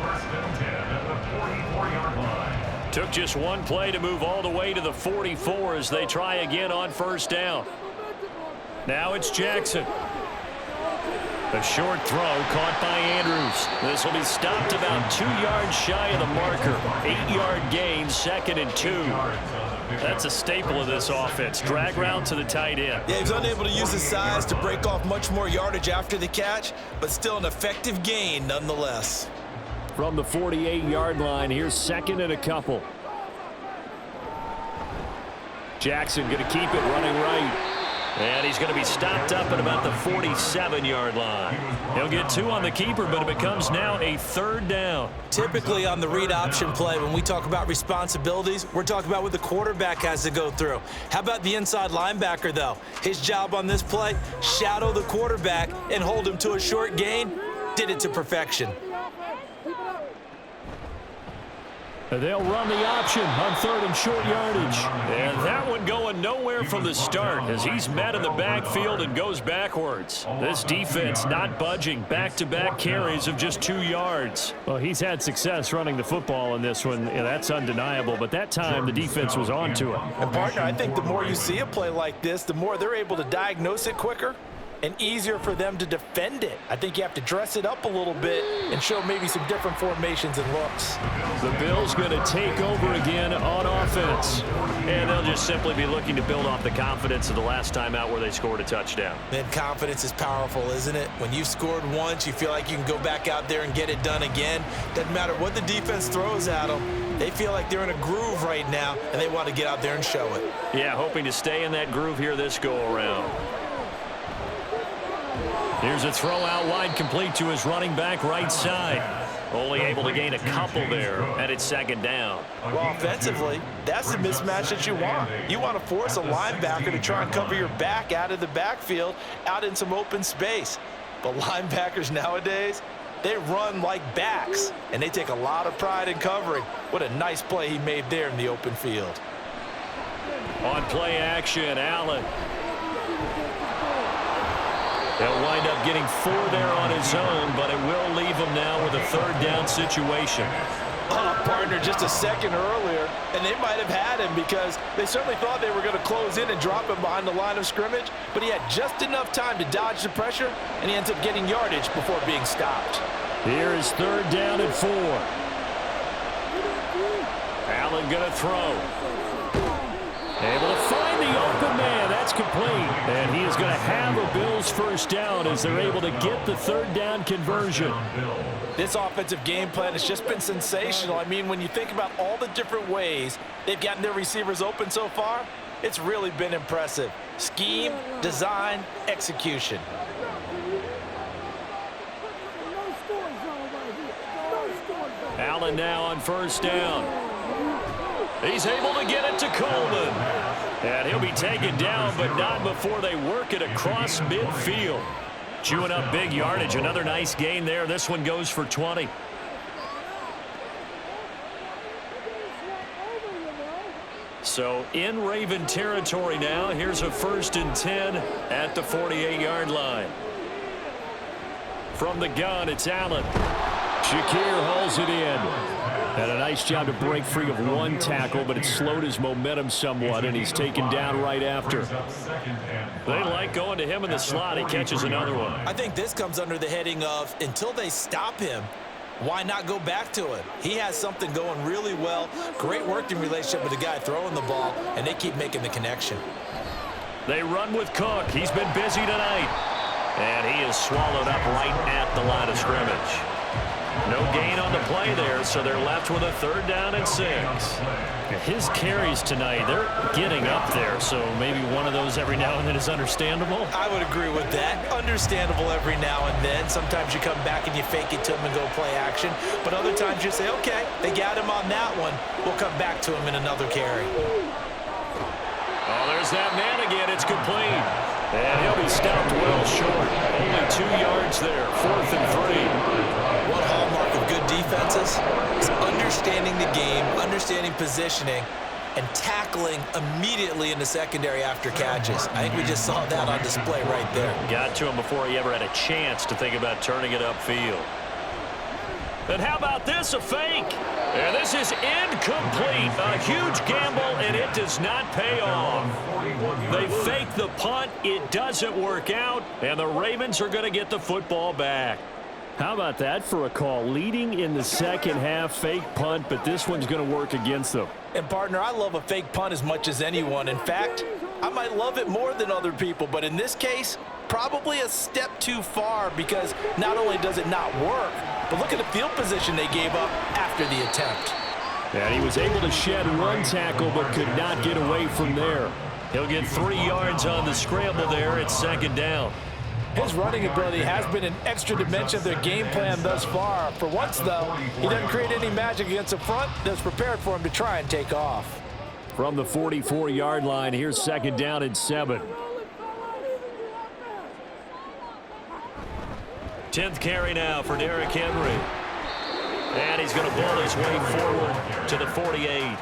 1st and 10 at the 44-yard line. Took just one play to move all the way to the 44 as they try again on 1st down. Now it's Jackson. A short throw caught by Andrews. This will be stopped about 2 yards shy of the marker. 8-yard gain, 2nd and 2. That's a staple of this offense. Drag route to the tight end. Yeah, he was unable to use his size to break off much more yardage after the catch, but still an effective gain nonetheless. From the 48-yard line, here's 2nd and a couple. Jackson going to keep it running right. And he's going to be stopped up at about the 47-yard line. He'll get 2 on the keeper, but it becomes now a 3rd down. Typically on the read option play, when we talk about responsibilities, we're talking about what the quarterback has to go through. How about the inside linebacker, though? His job on this play, shadow the quarterback and hold him to a short gain. Did it to perfection. They'll run the option on 3rd and short yardage. And that one going nowhere from the start as he's met in the backfield and goes backwards. This defense not budging. Back-to-back carries of just 2 yards. Well, he's had success running the football in this one. Yeah, that's undeniable. But that time, the defense was on to him. And, partner, I think the more you see a play like this, the more they're able to diagnose it quicker and easier for them to defend it. I think you have to dress it up a little bit and show maybe some different formations and looks. The Bills going to take over again on offense. And they'll just simply be looking to build off the confidence of the last time out where they scored a touchdown. Man, confidence is powerful, isn't it? When you've scored once, you feel like you can go back out there and get it done again. Doesn't matter what the defense throws at them. They feel like they're in a groove right now, and they want to get out there and show it. Yeah, hoping to stay in that groove here this go-around. Here's a throw out wide, complete to his running back right side. Only able to gain a couple there, and it's second down. Well, offensively, that's the mismatch that you want. You want to force a linebacker to try and cover your back out of the backfield, out in some open space. But linebackers nowadays, they run like backs, and they take a lot of pride in covering. What a nice play he made there in the open field. On play action, Allen. He'll wind up getting 4 there on his own, but it will leave him now with a third down situation. Partner, just a second earlier, and they might have had him because they certainly thought they were going to close in and drop him behind the line of scrimmage, but he had just enough time to dodge the pressure, and he ends up getting yardage before being stopped. Here is third down and 4. Allen going to throw. Able to find the open man. That's complete. And he is going to have a Bills first down as they're able to get the third down conversion. This offensive game plan has just been sensational. I mean, when you think about all the different ways they've gotten their receivers open so far, it's really been impressive. Scheme, design, execution. Allen now on first down. He's able to get it to Coleman. And he'll be taken down, but not before they work it across midfield. Chewing up big yardage. Another nice gain there. This one goes for 20. So in Raven territory now. Here's a 1st and 10 at the 48-yard line. From the gun, it's Allen. Shakir hauls it in. Had a nice job to break free of one tackle, but it slowed his momentum somewhat, and he's taken down right after. They like going to him in the slot. He catches another one. I think this comes under the heading of until they stop him, why not go back to it? He has something going really well. Great working relationship with the guy throwing the ball, and they keep making the connection. They run with Cook. He's been busy tonight. And he is swallowed up right at the line of scrimmage. No gain on the play there, so they're left with a third down and 6. His carries tonight, they're getting up there, so maybe one of those every now and then is understandable. I would agree with that. Understandable every now and then. Sometimes you come back and you fake it to him and go play action. But other times you say, okay, they got him on that one. We'll come back to him in another carry. Oh, there's that man again. It's complete. And he'll be stopped well short. Only 2 yards there. 4th and 3. One hallmark of good defenses is understanding the game, understanding positioning, and tackling immediately in the secondary after catches. I think we just saw that on display right there. Got to him before he ever had a chance to think about turning it upfield. And how about this, a fake? And this is incomplete. A huge gamble, and it does not pay off. They fake the punt. It doesn't work out, and the Ravens are going to get the football back. How about that for a call? Leading in the second half, fake punt, but this one's going to work against them. And, partner, I love a fake punt as much as anyone. In fact, I might love it more than other people, but in this case, probably a step too far because not only does it not work, but look at the field position they gave up after the attempt. And he was able to shed one tackle but could not get away from there. He'll get 3 yards on the scramble there. It's second down. His running ability has been an extra dimension of their game plan thus far. For once, though, he doesn't create any magic against the front that's prepared for him to try and take off. From the 44-yard line, here's second down and 7. 10th carry now for Derrick Henry. And he's going to ball his way forward to the 48.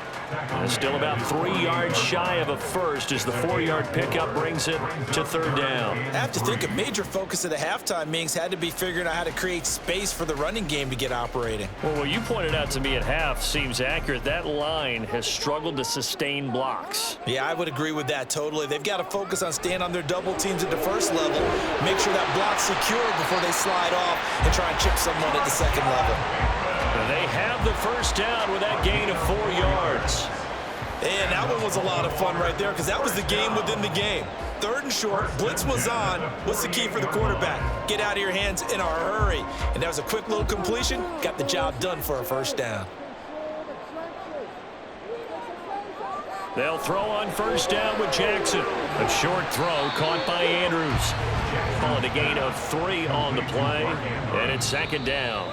Still about 3 yards shy of a first as the 4-yard pickup brings it to third down. I have to think a major focus of the halftime meetings had to be figuring out how to create space for the running game to get operating. Well, what you pointed out to me at half seems accurate. That line has struggled to sustain blocks. Yeah, I would agree with that totally. They've got to focus on staying on their double teams at the first level, make sure that block's secure before they slide off and try and chip someone at the second level. They have the first down with that gain of 4 yards. And that one was a lot of fun right there because that was the game within the game. 3rd and short, blitz was on. What's the key for the quarterback? Get out of your hands in a hurry. And that was a quick little completion. Got the job done for a first down. They'll throw on 1st down with Jackson. A short throw caught by Andrews. Calling a gain of 3 on the play, and it's 2nd down.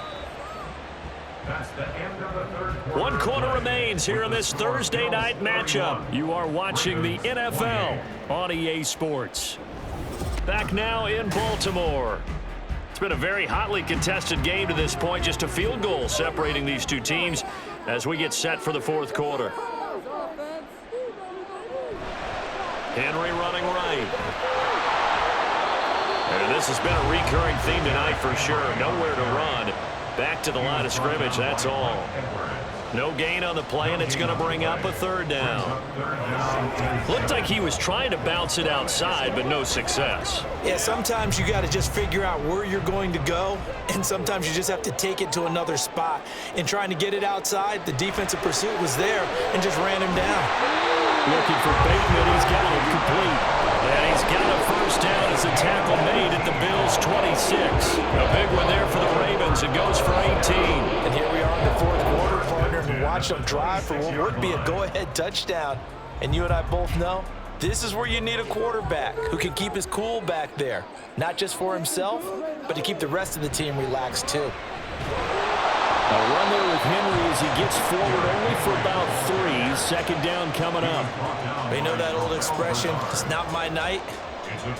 That's the end of the third quarter. 1 quarter remains here in this Thursday night matchup. You are watching the NFL on EA Sports. Back now in Baltimore. It's been a very hotly contested game to this point. Just a field goal separating these two teams as we get set for the 4th quarter. Henry running right. And this has been a recurring theme tonight for sure. Nowhere to run. Back to the line of scrimmage, that's all. No gain on the play, and it's going to bring up a 3rd down. Looked like he was trying to bounce it outside, but no success. Yeah, sometimes you got to just figure out where you're going to go, and sometimes you just have to take it to another spot. In trying to get it outside, the defensive pursuit was there and just ran him down. Looking for Bateman, he's got it complete. And he's got a 1st down as a tackle made at the Bills' 26. A big one there for the Ravens. It goes for 18. And here we are in the 4th quarter, partner, and watch them drive for what would be a go-ahead touchdown. And you and I both know this is where you need a quarterback who can keep his cool back there. Not just for himself, but to keep the rest of the team relaxed too. A run there with Henry as he gets forward only for about 3. 2nd down coming up. You know that old expression, it's not my night?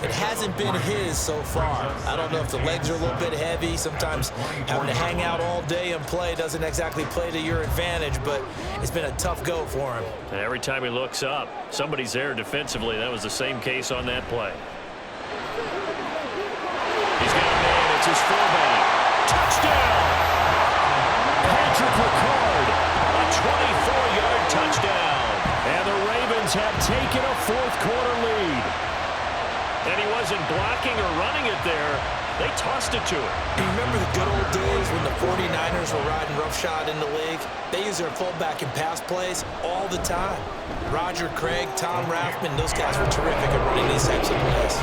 It hasn't been his so far. I don't know if the legs are a little bit heavy. Sometimes having to hang out all day and play doesn't exactly play to your advantage, but it's been a tough go for him. And every time he looks up, somebody's there defensively. That was the same case on that play. He's got a man. It's his fullback. Touchdown! Patrick Ricard, a 24-yard touchdown. And the Ravens have taken a 4th quarter lead. And he wasn't blocking or running it there. They tossed it to him. You remember the good old days when the 49ers were riding roughshod in the league? They use their fullback in pass plays all the time. Roger Craig, Tom Rathman, those guys were terrific at running these types of plays.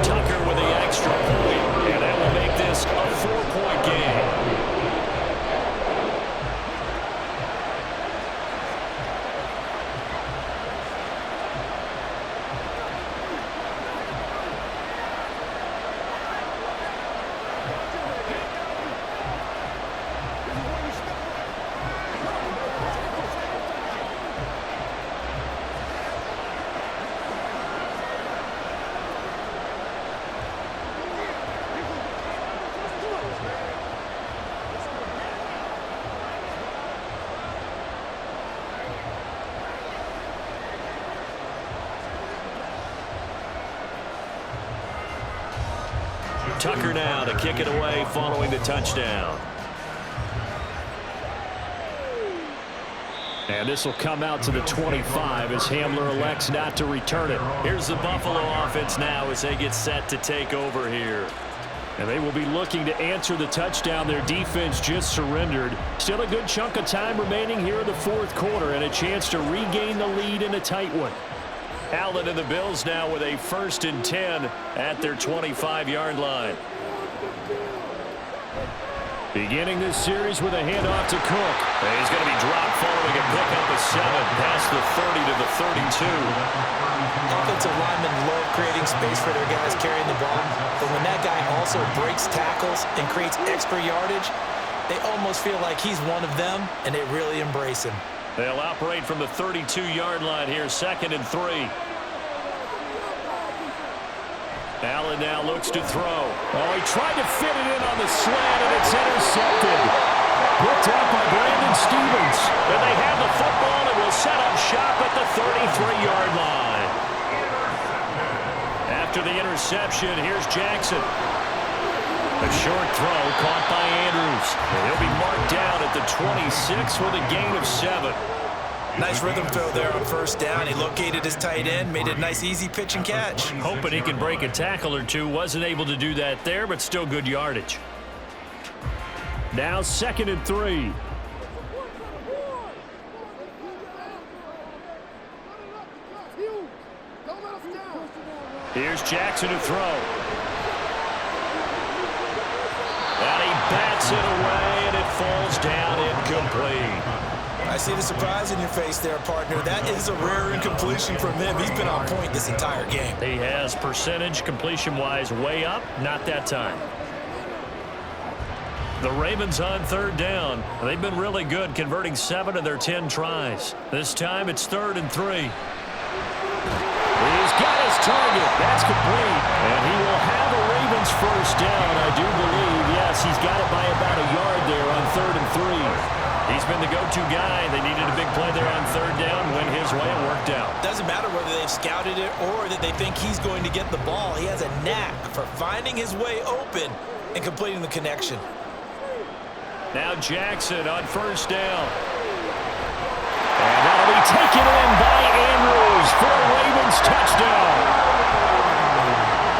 Tucker with the extra point, and that will make this a 4-point game. Tucker now to kick it away following the touchdown. And this will come out to the 25 as Hamler elects not to return it. Here's the Buffalo offense now as they get set to take over here. And they will be looking to answer the touchdown their defense just surrendered. Still a good chunk of time remaining here in the 4th quarter and a chance to regain the lead in a tight one. Allen and the Bills now with a 1st and 10 at their 25-yard line. Beginning this series with a handoff to Cook. And he's going to be dropped following a pickup of 7 past the 30 to the 32. Offensive linemen love creating space for their guys carrying the ball, but when that guy also breaks tackles and creates extra yardage, they almost feel like he's one of them, and they really embrace him. They'll operate from the 32-yard line here, 2nd and 3. Allen now looks to throw. Oh, he tried to fit it in on the slant, and it's intercepted. Picked up by Brandon Stevens. And they have the football and will set up shop at the 33-yard line. After the interception, here's Jackson. A short throw caught by Andrews. And he'll be marked down at the 26 with a gain of 7. Nice rhythm throw there on 1st down. He located his tight end, made it a nice easy pitch and catch. Hoping he can break a tackle or two. Wasn't able to do that there, but still good yardage. Now 2nd and 3. Here's Jackson to throw. And he bats it away, and it falls down incomplete. I see the surprise in your face there, partner. That is a rare incompletion from him. He's been on point this entire game. He has percentage completion-wise way up, not that time. The Ravens on third down. They've been really good, converting 7 of their 10 tries. This time it's 3rd and 3. He's got his target. That's complete. And he will have a Ravens first down, I do believe. Yes, he's got it by about a yard there on 3rd and 3. He's been the go-to guy. They needed a big play there on third down. Went his way and worked out. Doesn't matter whether they've scouted it or that they think he's going to get the ball. He has a knack for finding his way open and completing the connection. Now Jackson on first down. And that'll be taken in by Andrews for a Ravens touchdown.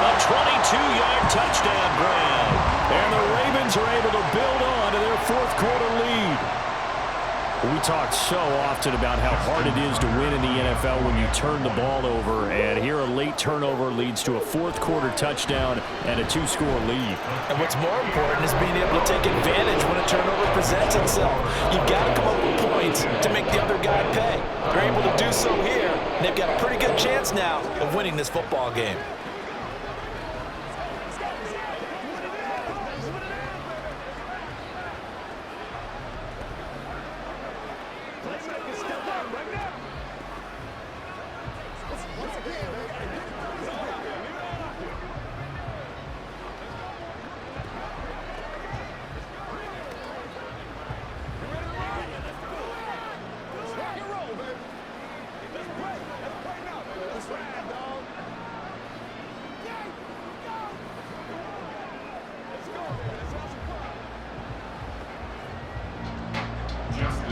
A 22-yard touchdown grab. And the Ravens are able to build on to their fourth-quarter lead. We talk so often about how hard it is to win in the NFL when you turn the ball over, and here a late turnover leads to a fourth-quarter touchdown and a 2-score lead. And what's more important is being able to take advantage when a turnover presents itself. You've got to come up with points to make the other guy pay. They're able to do so here, and they've got a pretty good chance now of winning this football game.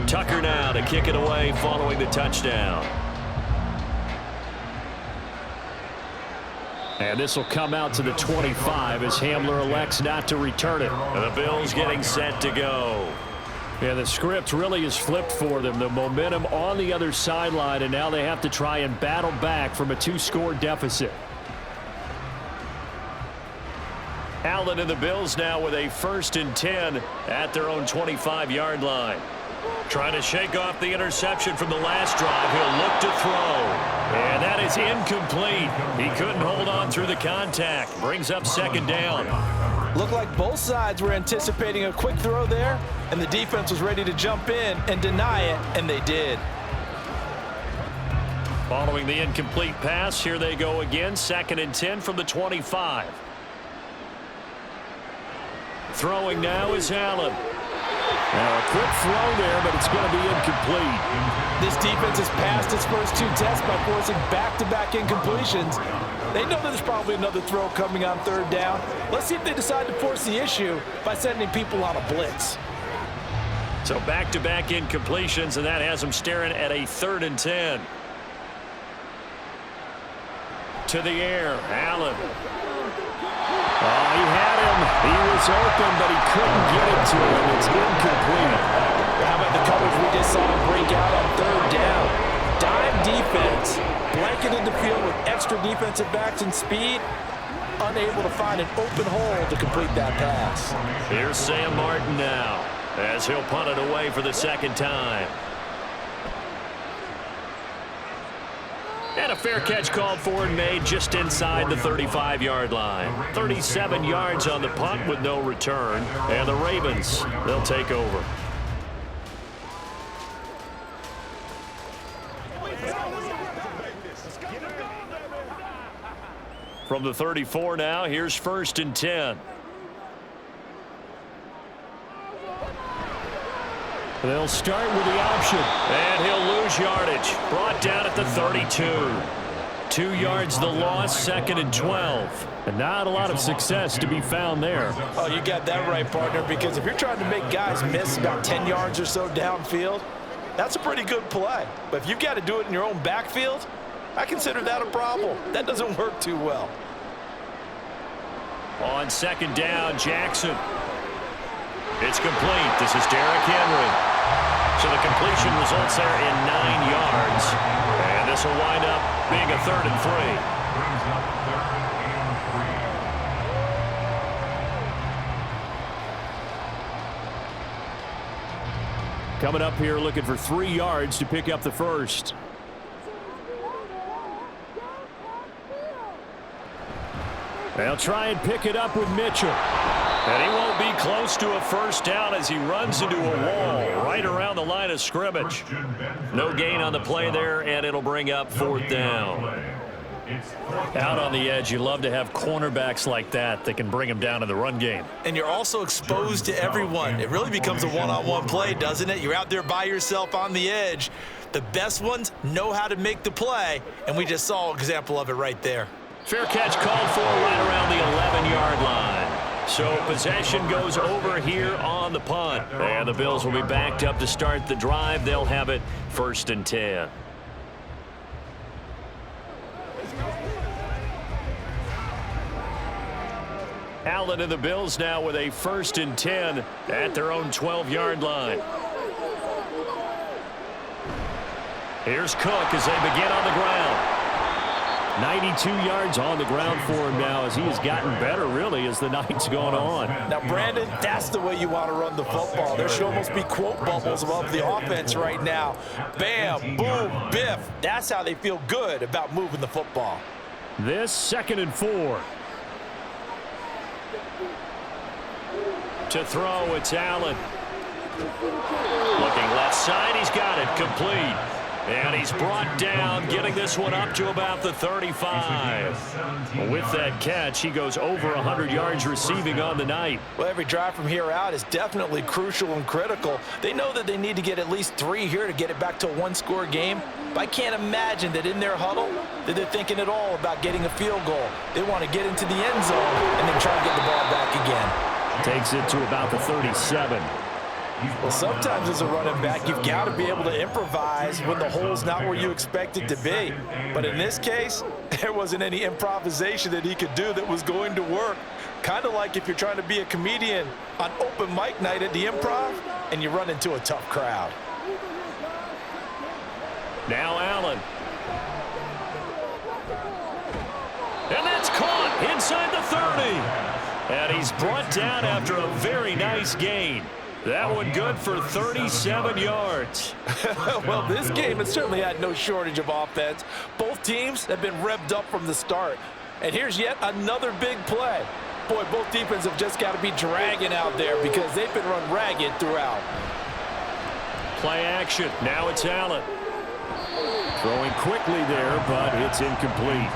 Tucker now to kick it away following the touchdown. And this will come out to the 25 as Hamler elects not to return it. And the Bills getting set to go. Yeah, the script really is flipped for them. The momentum on the other sideline, and now they have to try and battle back from a 2-score deficit. Allen and the Bills now with a 1st and 10 at their own 25-yard line. Trying to shake off the interception from the last drive. He'll look to throw. And that is incomplete. He couldn't hold on through the contact. Brings up 2nd down. Looked like both sides were anticipating a quick throw there, and the defense was ready to jump in and deny it, and they did. Following the incomplete pass, here they go again. 2nd and 10 from the 25. Throwing now is Allen. Now a quick throw there, but it's going to be incomplete. This defense has passed its first 2 tests by forcing back-to-back incompletions. They know that there's probably another throw coming on 3rd down. Let's see if they decide to force the issue by sending people on a blitz. So back-to-back incompletions, and that has them staring at a 3rd and 10. To the air, Allen. Oh, he had him. He was open, but he couldn't get it to him. It's incomplete. How about the coverage we just saw break out on 3rd down? Dime defense, blanketed the field with extra defensive backs and speed, unable to find an open hole to complete that pass. Here's Sam Martin now, as he'll punt it away for the 2nd time. And a fair catch called for and made just inside the 35-yard line. 37 yards on the punt with no return. And the Ravens, they'll take over. From the 34 now, here's 1st and 10. They'll start with the option. And he'll lose yardage. Brought down at the 32. 2 yards the loss, 2nd and 12. And not a lot of success to be found there. Oh, you got that right, partner, because if you're trying to make guys miss about 10 yards or so downfield, that's a pretty good play. But if you've got to do it in your own backfield, I consider that a problem. That doesn't work too well. On 2nd down, Jackson. It's complete. This is Derrick Henry. So the completion results there in 9 yards. And this will wind up being a 3rd and 3. brings up 3rd and 3. Coming up here looking for 3 yards to pick up the first. They'll try and pick it up with Mitchell. And he won't be close to a first down as he runs into a wall right around the line of scrimmage. No gain on the play there, and it'll bring up 4th down. Out on the edge, you love to have cornerbacks like that can bring them down in the run game. And you're also exposed to everyone. It really becomes a one-on-one play, doesn't it? You're out there by yourself on the edge. The best ones know how to make the play, and we just saw an example of it right there. Fair catch called for right around the 11-yard line. So possession goes over here on the punt. And the Bills will be backed up to start the drive. They'll have it 1st and 10. Allen and the Bills now with a 1st and 10 at their own 12-yard line. Here's Cook as they begin on the ground. 92 yards on the ground for him now as he has gotten better, really, as the night's gone on. Now, Brandon, that's the way you want to run the football. There should almost be quote bubbles above the offense right now. Bam, boom, biff. That's how they feel good about moving the football. This 2nd and 4. To throw, it's Allen. Looking left side, he's got it complete. And he's brought down, getting this one up to about the 35. With that catch, he goes over 100 yards receiving on the night. Well, every drive from here out is definitely crucial and critical. They know that they need to get at least 3 here to get it back to a one-score game. But I can't imagine that in their huddle that they're thinking at all about getting a field goal. They want to get into the end zone and then try to get the ball back again. Takes it to about the 37. Well, sometimes as a running back, you've got to be able to improvise when the hole's not where you expect it to be. But in this case, there wasn't any improvisation that he could do that was going to work. Kind of like if you're trying to be a comedian on open mic night at the Improv and you run into a tough crowd. Now Allen. And that's caught inside the 30. And he's brought down after a very nice gain. That one good for 37 yards. Well, this game has certainly had no shortage of offense. Both teams have been revved up from the start. And here's yet another big play. Boy, both defenses have just got to be dragging out there because they've been run ragged throughout. Play action. Now it's Allen. Throwing quickly there, but it's incomplete.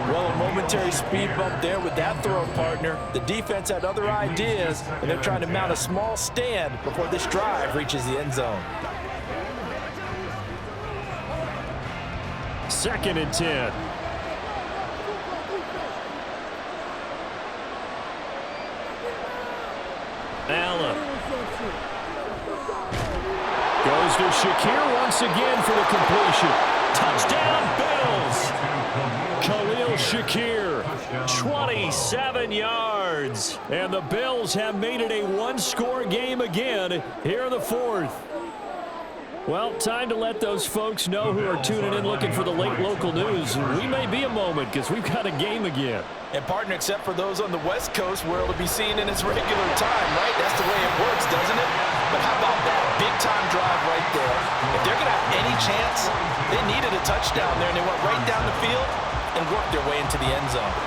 Well, a momentary speed bump there with that throw, partner. The defense had other ideas, and they're trying to mount a small stand before this drive reaches the end zone. 2nd and 10. Allen. Goes to Shakir once again for the completion. Touchdown, Bills. Khalil Shakir. 27 yards. And the Bills have made it a one-score game again here in the 4th. Well, time to let those folks know who are tuning in looking for the late local news. We may be a moment because we've got a game again. And, partner, except for those on the West Coast where it'll be seen in its regular time, right? That's the way it works, doesn't it? But how about that big-time drive right there? If they're going to have any chance, they needed a touchdown there, and they went right down the field and worked their way into the end zone.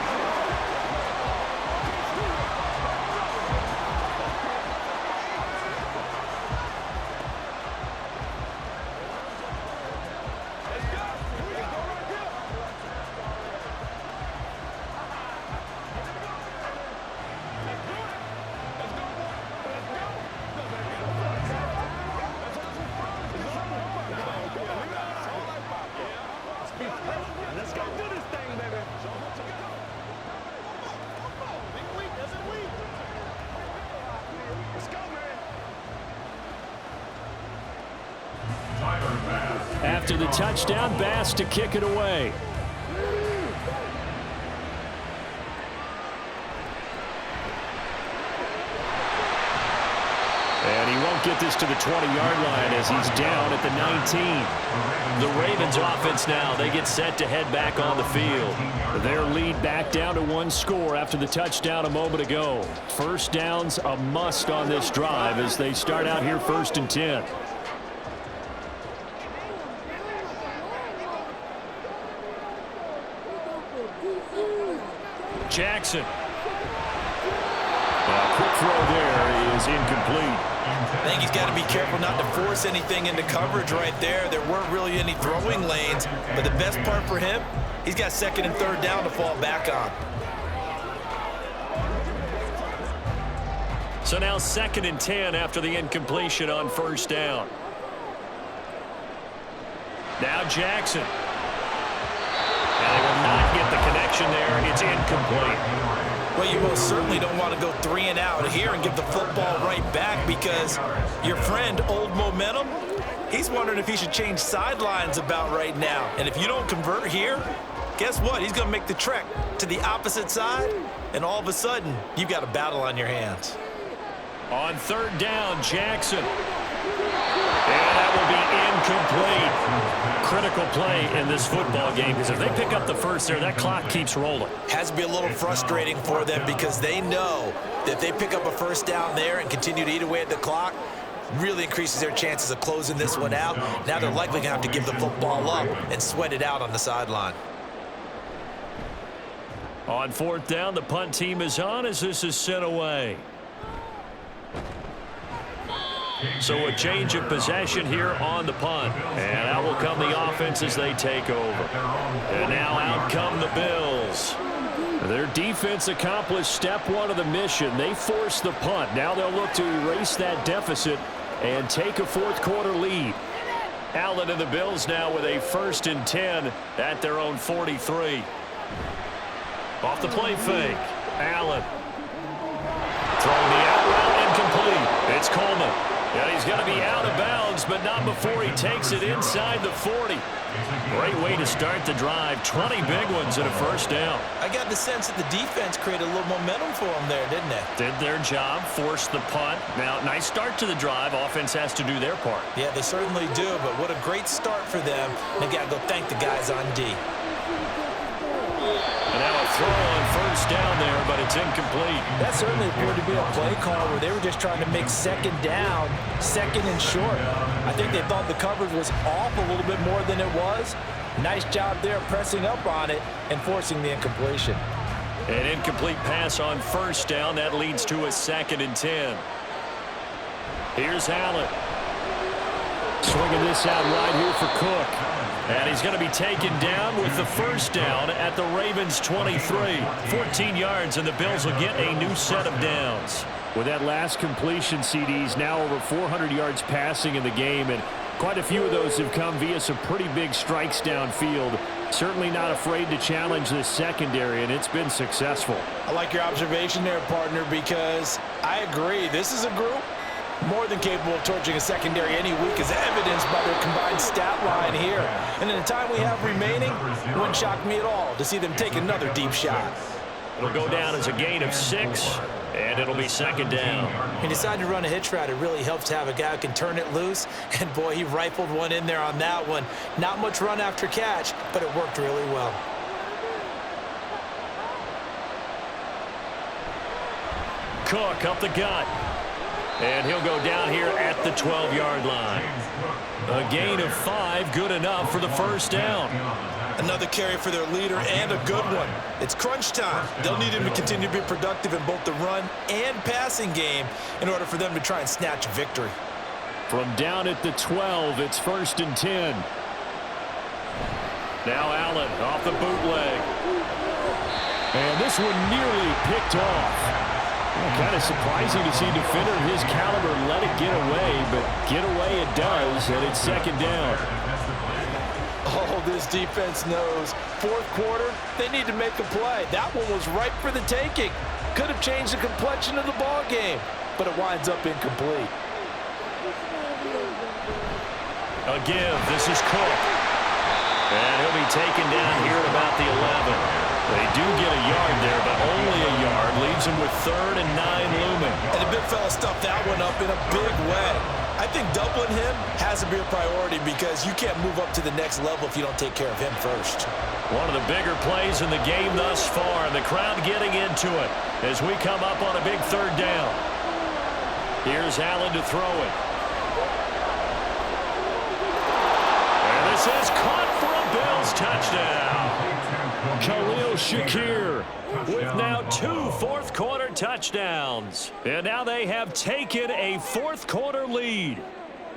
After the touchdown, Bass to kick it away. And he won't won't get this to the 20-yard line as he's down at the 19. The Ravens offense now, they get set to head back on the field. Their lead back down to 1 score after the touchdown a moment ago. First down's a must on this drive as they start out here 1st and 10. Jackson. A quick throw there is incomplete. I think he's got to be careful not to force anything into coverage right there. There weren't really any throwing lanes, but the best part for him, he's got 2nd and 3rd down to fall back on. So now 2nd and 10 after the incompletion on 1st down. Now Jackson. And they will not get the connection there. It's incomplete. Well, you most certainly don't want to go 3 and out here and give the football right back because your friend, Old Momentum, he's wondering if he should change sidelines about right now. And if you don't convert here, guess what? He's going to make the trek to the opposite side, and all of a sudden, you've got a battle on your hands. On 3rd down, Jackson. And that will be incomplete. Critical play in this football game because if they pick up the first there, that clock keeps rolling. Has to be a little frustrating for them because they know that if they pick up a 1st down there and continue to eat away at the clock, really increases their chances of closing this one out. Now they're likely going to have to give the football up and sweat it out on the sideline. On 4th down, the punt team is on as this is sent away. So a change of possession here on the punt. And out will come the offense as they take over. And now out come the Bills. Their defense accomplished step 1 of the mission. They forced the punt. Now they'll look to erase that deficit and take a 4th quarter lead. Allen and the Bills now with a 1st and 10 at their own 43. Off the play fake. Allen. Throwing the out route incomplete. It's Coleman. And he's going to be out of bounds, but not before he takes it inside the 40. Great way to start the drive. 20 big ones and a 1st down. I got the sense that the defense created a little momentum for them there, didn't they? Did their job, forced the punt. Now, nice start to the drive. Offense has to do their part. Yeah, they certainly do, but what a great start for them. They got to go thank the guys on D. And now a throw on 1st down there, but it's incomplete. That certainly appeared to be a play call where they were just trying to make 2nd down, 2nd and short. I think they thought the coverage was off a little bit more than it was. Nice job there pressing up on it and forcing the incompletion. An incomplete pass on 1st down. That leads to a 2nd and 10. Here's Allen. Swinging this out right here for Cook. And he's going to be taken down with the 1st down at the Ravens 23. 14 yards, and the Bills will get a new set of downs. With that last completion, CDs now over 400 yards passing in the game, and quite a few of those have come via some pretty big strikes downfield. Certainly not afraid to challenge this secondary, and it's been successful. I like your observation there, partner, because I agree. This is a group more than capable of torching a secondary any week, as evidenced by their combined stat line here. And in the time we have remaining, it wouldn't shock me at all to see them take another deep shot. It'll go down as a gain of 6, and it'll be 2nd down. He decided to run a hitch route. It really helps to have a guy who can turn it loose. And, boy, he rifled one in there on that one. Not much run after catch, but it worked really well. Cook up the gut. And he'll go down here at the 12-yard line. A gain of 5, good enough for the 1st down. Another carry for their leader and a good one. It's crunch time. They'll need him to continue to be productive in both the run and passing game in order for them to try and snatch a victory. From down at the 12, it's 1st and 10. Now Allen off the bootleg. And this one nearly picked off. Kind of surprising to see a defender of his caliber let it get away, but get away it does, and it's 2nd down. Oh, this defense knows. 4th quarter, they need to make a play. That one was ripe for the taking. Could have changed the complexion of the ball game, but it winds up incomplete. A give. This is Cook. And he'll be taken down here at about the 11. They do get a yard there, but only a yard. Leaves them with 3rd and 9 looming. And the big fella stuffed that one up in a big way. I think doubling him has to be a priority because you can't move up to the next level if you don't take care of him first. One of the bigger plays in the game thus far, and the crowd getting into it as we come up on a big 3rd down. Here's Allen to throw it. And this is caught for a Bills touchdown. Khalil Shakir with now 2 fourth-quarter touchdowns. And now they have taken a fourth-quarter lead.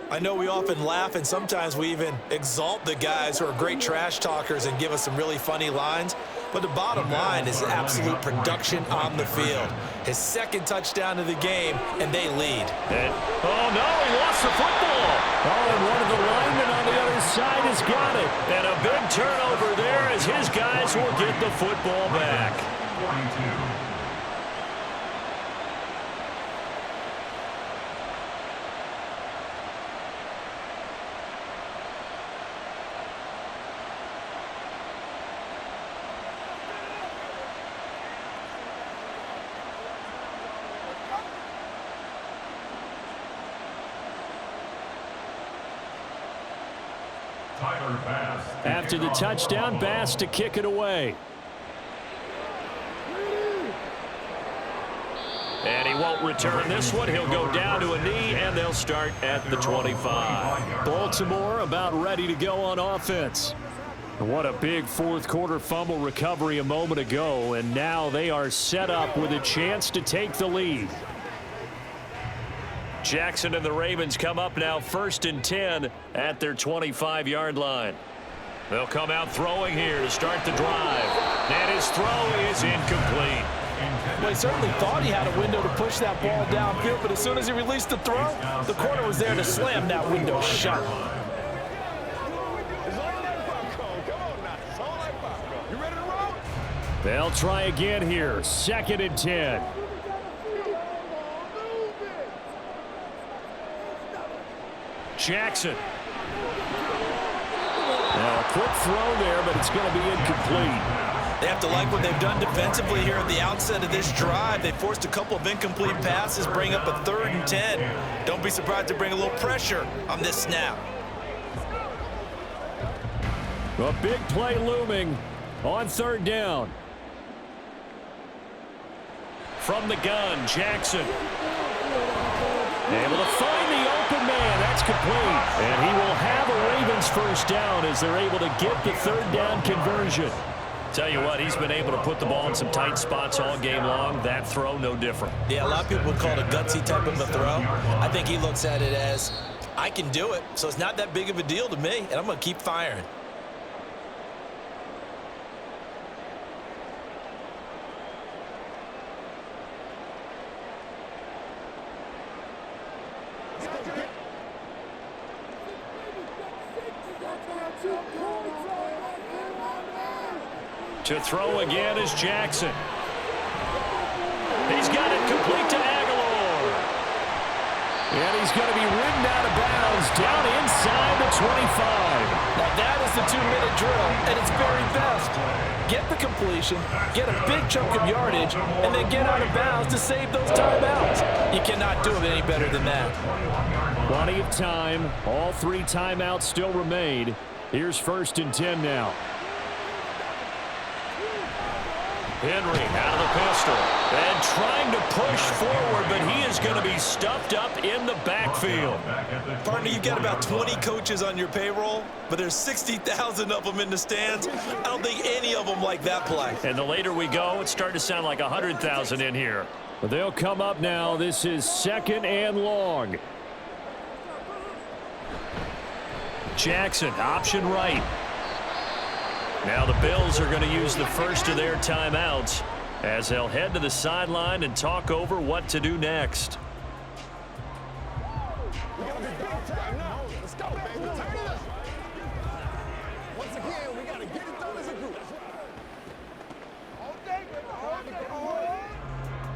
I know we often laugh, and sometimes we even exalt the guys who are great trash talkers and give us some really funny lines. But the bottom line is absolute production on the field. His 2nd touchdown of the game, and they lead. Oh, no, he lost the football. Oh, and one of the linemen on the other side has got it. And a big turnover there as his guys will get the football back. 42. After the touchdown, Bass to kick it away. And he won't return this one. He'll go down to a knee, and they'll start at the 25. Baltimore about ready to go on offense. What a big fourth-quarter fumble recovery a moment ago, and now they are set up with a chance to take the lead. Jackson and the Ravens come up now 1st and 10 at their 25-yard line. They'll come out throwing here to start the drive. And his throw is incomplete. Well, he certainly thought he had a window to push that ball downfield, but as soon as he released the throw, the corner was there to slam that window shut. They'll try again here. 2nd and 10. Jackson. Now a quick throw there, but it's going to be incomplete. They have to like what they've done defensively here at the outset of this drive. They forced a couple of incomplete passes, bring up a 3rd and 10. Don't be surprised to bring a little pressure on this snap. A big play looming on 3rd down. From the gun, Jackson. Able to find the open man. That's complete. And he will have a Ravens first down as they're able to get the 3rd down conversion. Tell you what, he's been able to put the ball in some tight spots all game long. That throw, no different. Yeah, a lot of people would call it a gutsy type of a throw. I think he looks at it as, I can do it, so it's not that big of a deal to me, and I'm going to keep firing. To throw again is Jackson. He's got it complete to Aguilar. And he's going to be ridden out of bounds down inside the 25. Now that is the 2-minute drill at its very best. Get the completion, get a big chunk of yardage, and then get out of bounds to save those timeouts. You cannot do it any better than that. Plenty of time. All 3 timeouts still remain. Here's 1st and 10 now. Henry out of the pistol and trying to push forward, but he is going to be stuffed up in the backfield. Partner, you've got about 20 coaches on your payroll, but there's 60,000 of them in the stands. I don't think any of them like that play. And the later we go, it's starting to sound like 100,000 in here. But they'll come up now. This is 2nd and long. Jackson, option right. Now the Bills are going to use the first of their timeouts as they'll head to the sideline and talk over what to do next.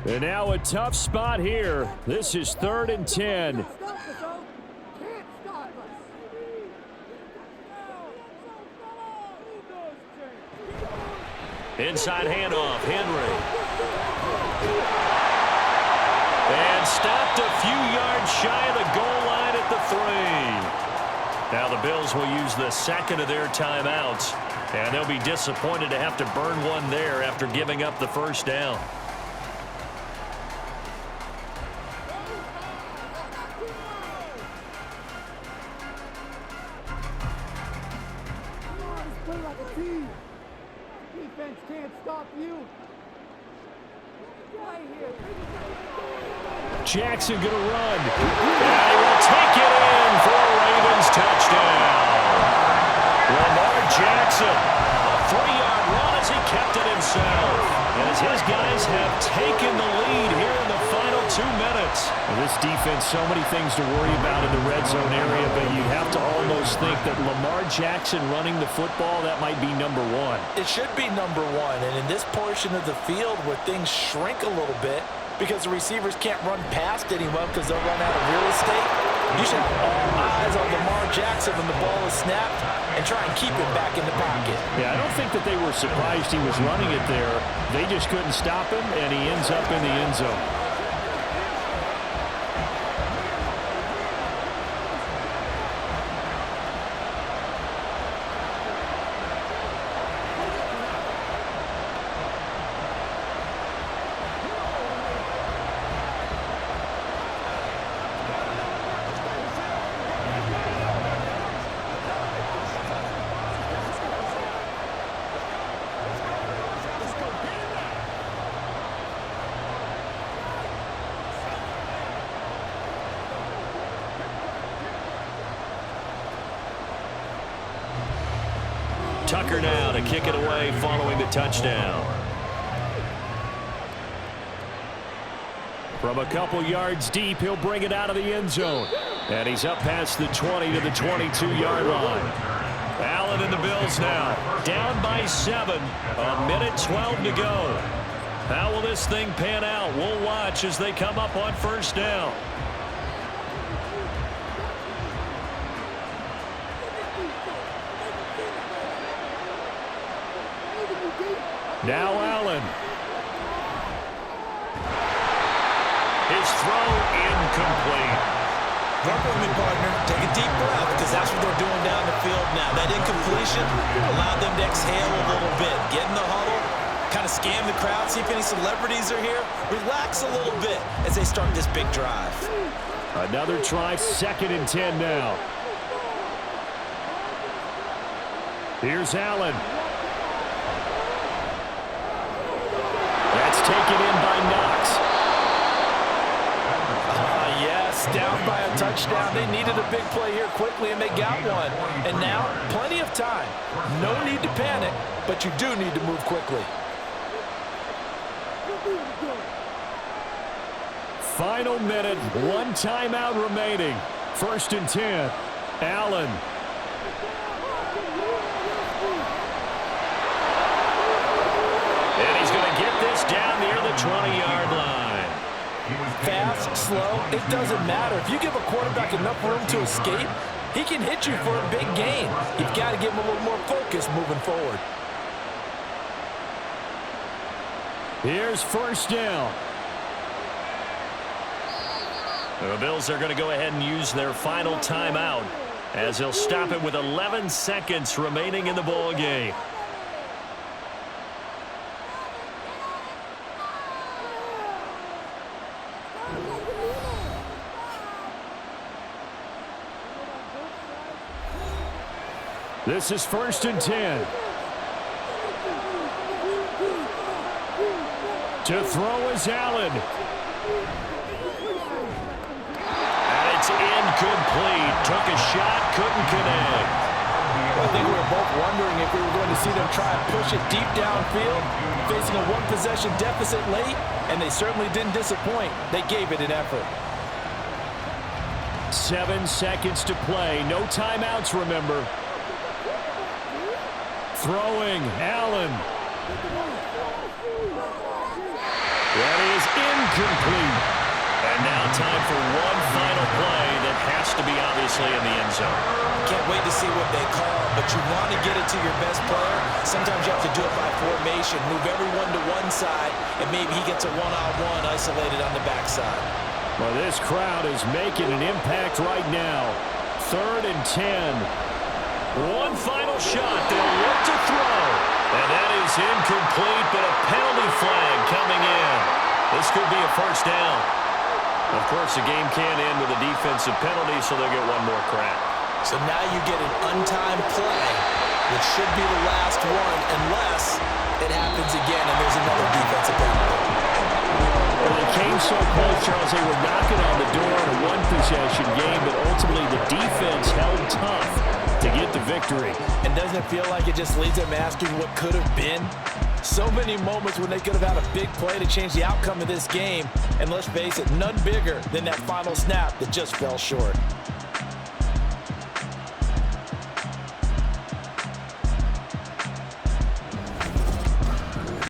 And now a tough spot here. This is 3rd and 10. Inside handoff, Henry. And stopped a few yards shy of the goal line at the 3. Now the Bills will use the second of their timeouts, and they'll be disappointed to have to burn one there after giving up the first down. Jackson going to run. And he will take it in for a Ravens touchdown. Lamar Jackson, a 3-yard run as he kept it himself. As his guys have taken the lead here in the final 2 minutes. Well, this defense, so many things to worry about in the red zone area, but you have to almost think that Lamar Jackson running the football, that might be number 1. It should be number 1, and in this portion of the field where things shrink a little bit, because the receivers can't run past anyone because they'll run out of real estate, you should have all eyes on Lamar Jackson when the ball is snapped and try and keep it back in the pocket. Yeah, I don't think that they were surprised he was running it there. They just couldn't stop him, and he ends up in the end zone. Tucker now to kick it away following the touchdown. From a couple yards deep, he'll bring it out of the end zone. And he's up past the 20 to the 22-yard line. Allen and the Bills now down by 7. A minute 12 to go. How will this thing pan out? We'll watch as they come up on first down. Now Allen. His throw incomplete. Work with me, partner. Take a deep breath, because that's what they're doing down the field now. That incompletion allowed them to exhale a little bit. Get in the huddle, kind of scan the crowd, see if any celebrities are here. Relax a little bit as they start this big drive. Another try, 2nd and 10 now. Here's Allen. That's taken in by Knox. Yes, down by a touchdown. They needed a big play here quickly, and they got one. And now, plenty of time. No need to panic, but you do need to move quickly. Final minute, 1 timeout remaining. 1st and 10. Allen. And he's going to get this down near the 20-yard line. Fast, slow, it doesn't matter. If you give a quarterback enough room to escape, he can hit you for a big gain. You've got to give him a little more focus moving forward. Here's 1st down. The Bills are going to go ahead and use their final timeout as they'll stop it with 11 seconds remaining in the ball game. This is 1st and 10. To throw is Allen. And it's incomplete. Took a shot, couldn't connect. I think we were both wondering if we were going to see them try and push it deep downfield, facing a 1-possession deficit late, and they certainly didn't disappoint. They gave it an effort. 7 seconds to play. No timeouts, remember. Throwing, Allen. That is incomplete. And now time for one final play that has to be obvious nicely in the end zone. Can't wait to see what they call, but you want to get it to your best player. Sometimes you have to do it by formation, move everyone to one side, and maybe he gets a one-on-one isolated on the backside. Well, this crowd is making an impact right now. 3rd and 10. One final shot. They'll look to throw. And that is incomplete, but a penalty flag coming in. This could be a first down. Of course, the game can end with a defensive penalty, so they'll get one more crack. So now you get an untimed play, which should be the last one, unless it happens again and there's another defensive penalty. Well, they came so close, Charles. They were knocking on the door in a one-possession game, but ultimately the defense held tough to get the victory. And doesn't it feel like it just leaves them asking what could have been? So many moments when they could have had a big play to change the outcome of this game. And let's face it, none bigger than that final snap that just fell short.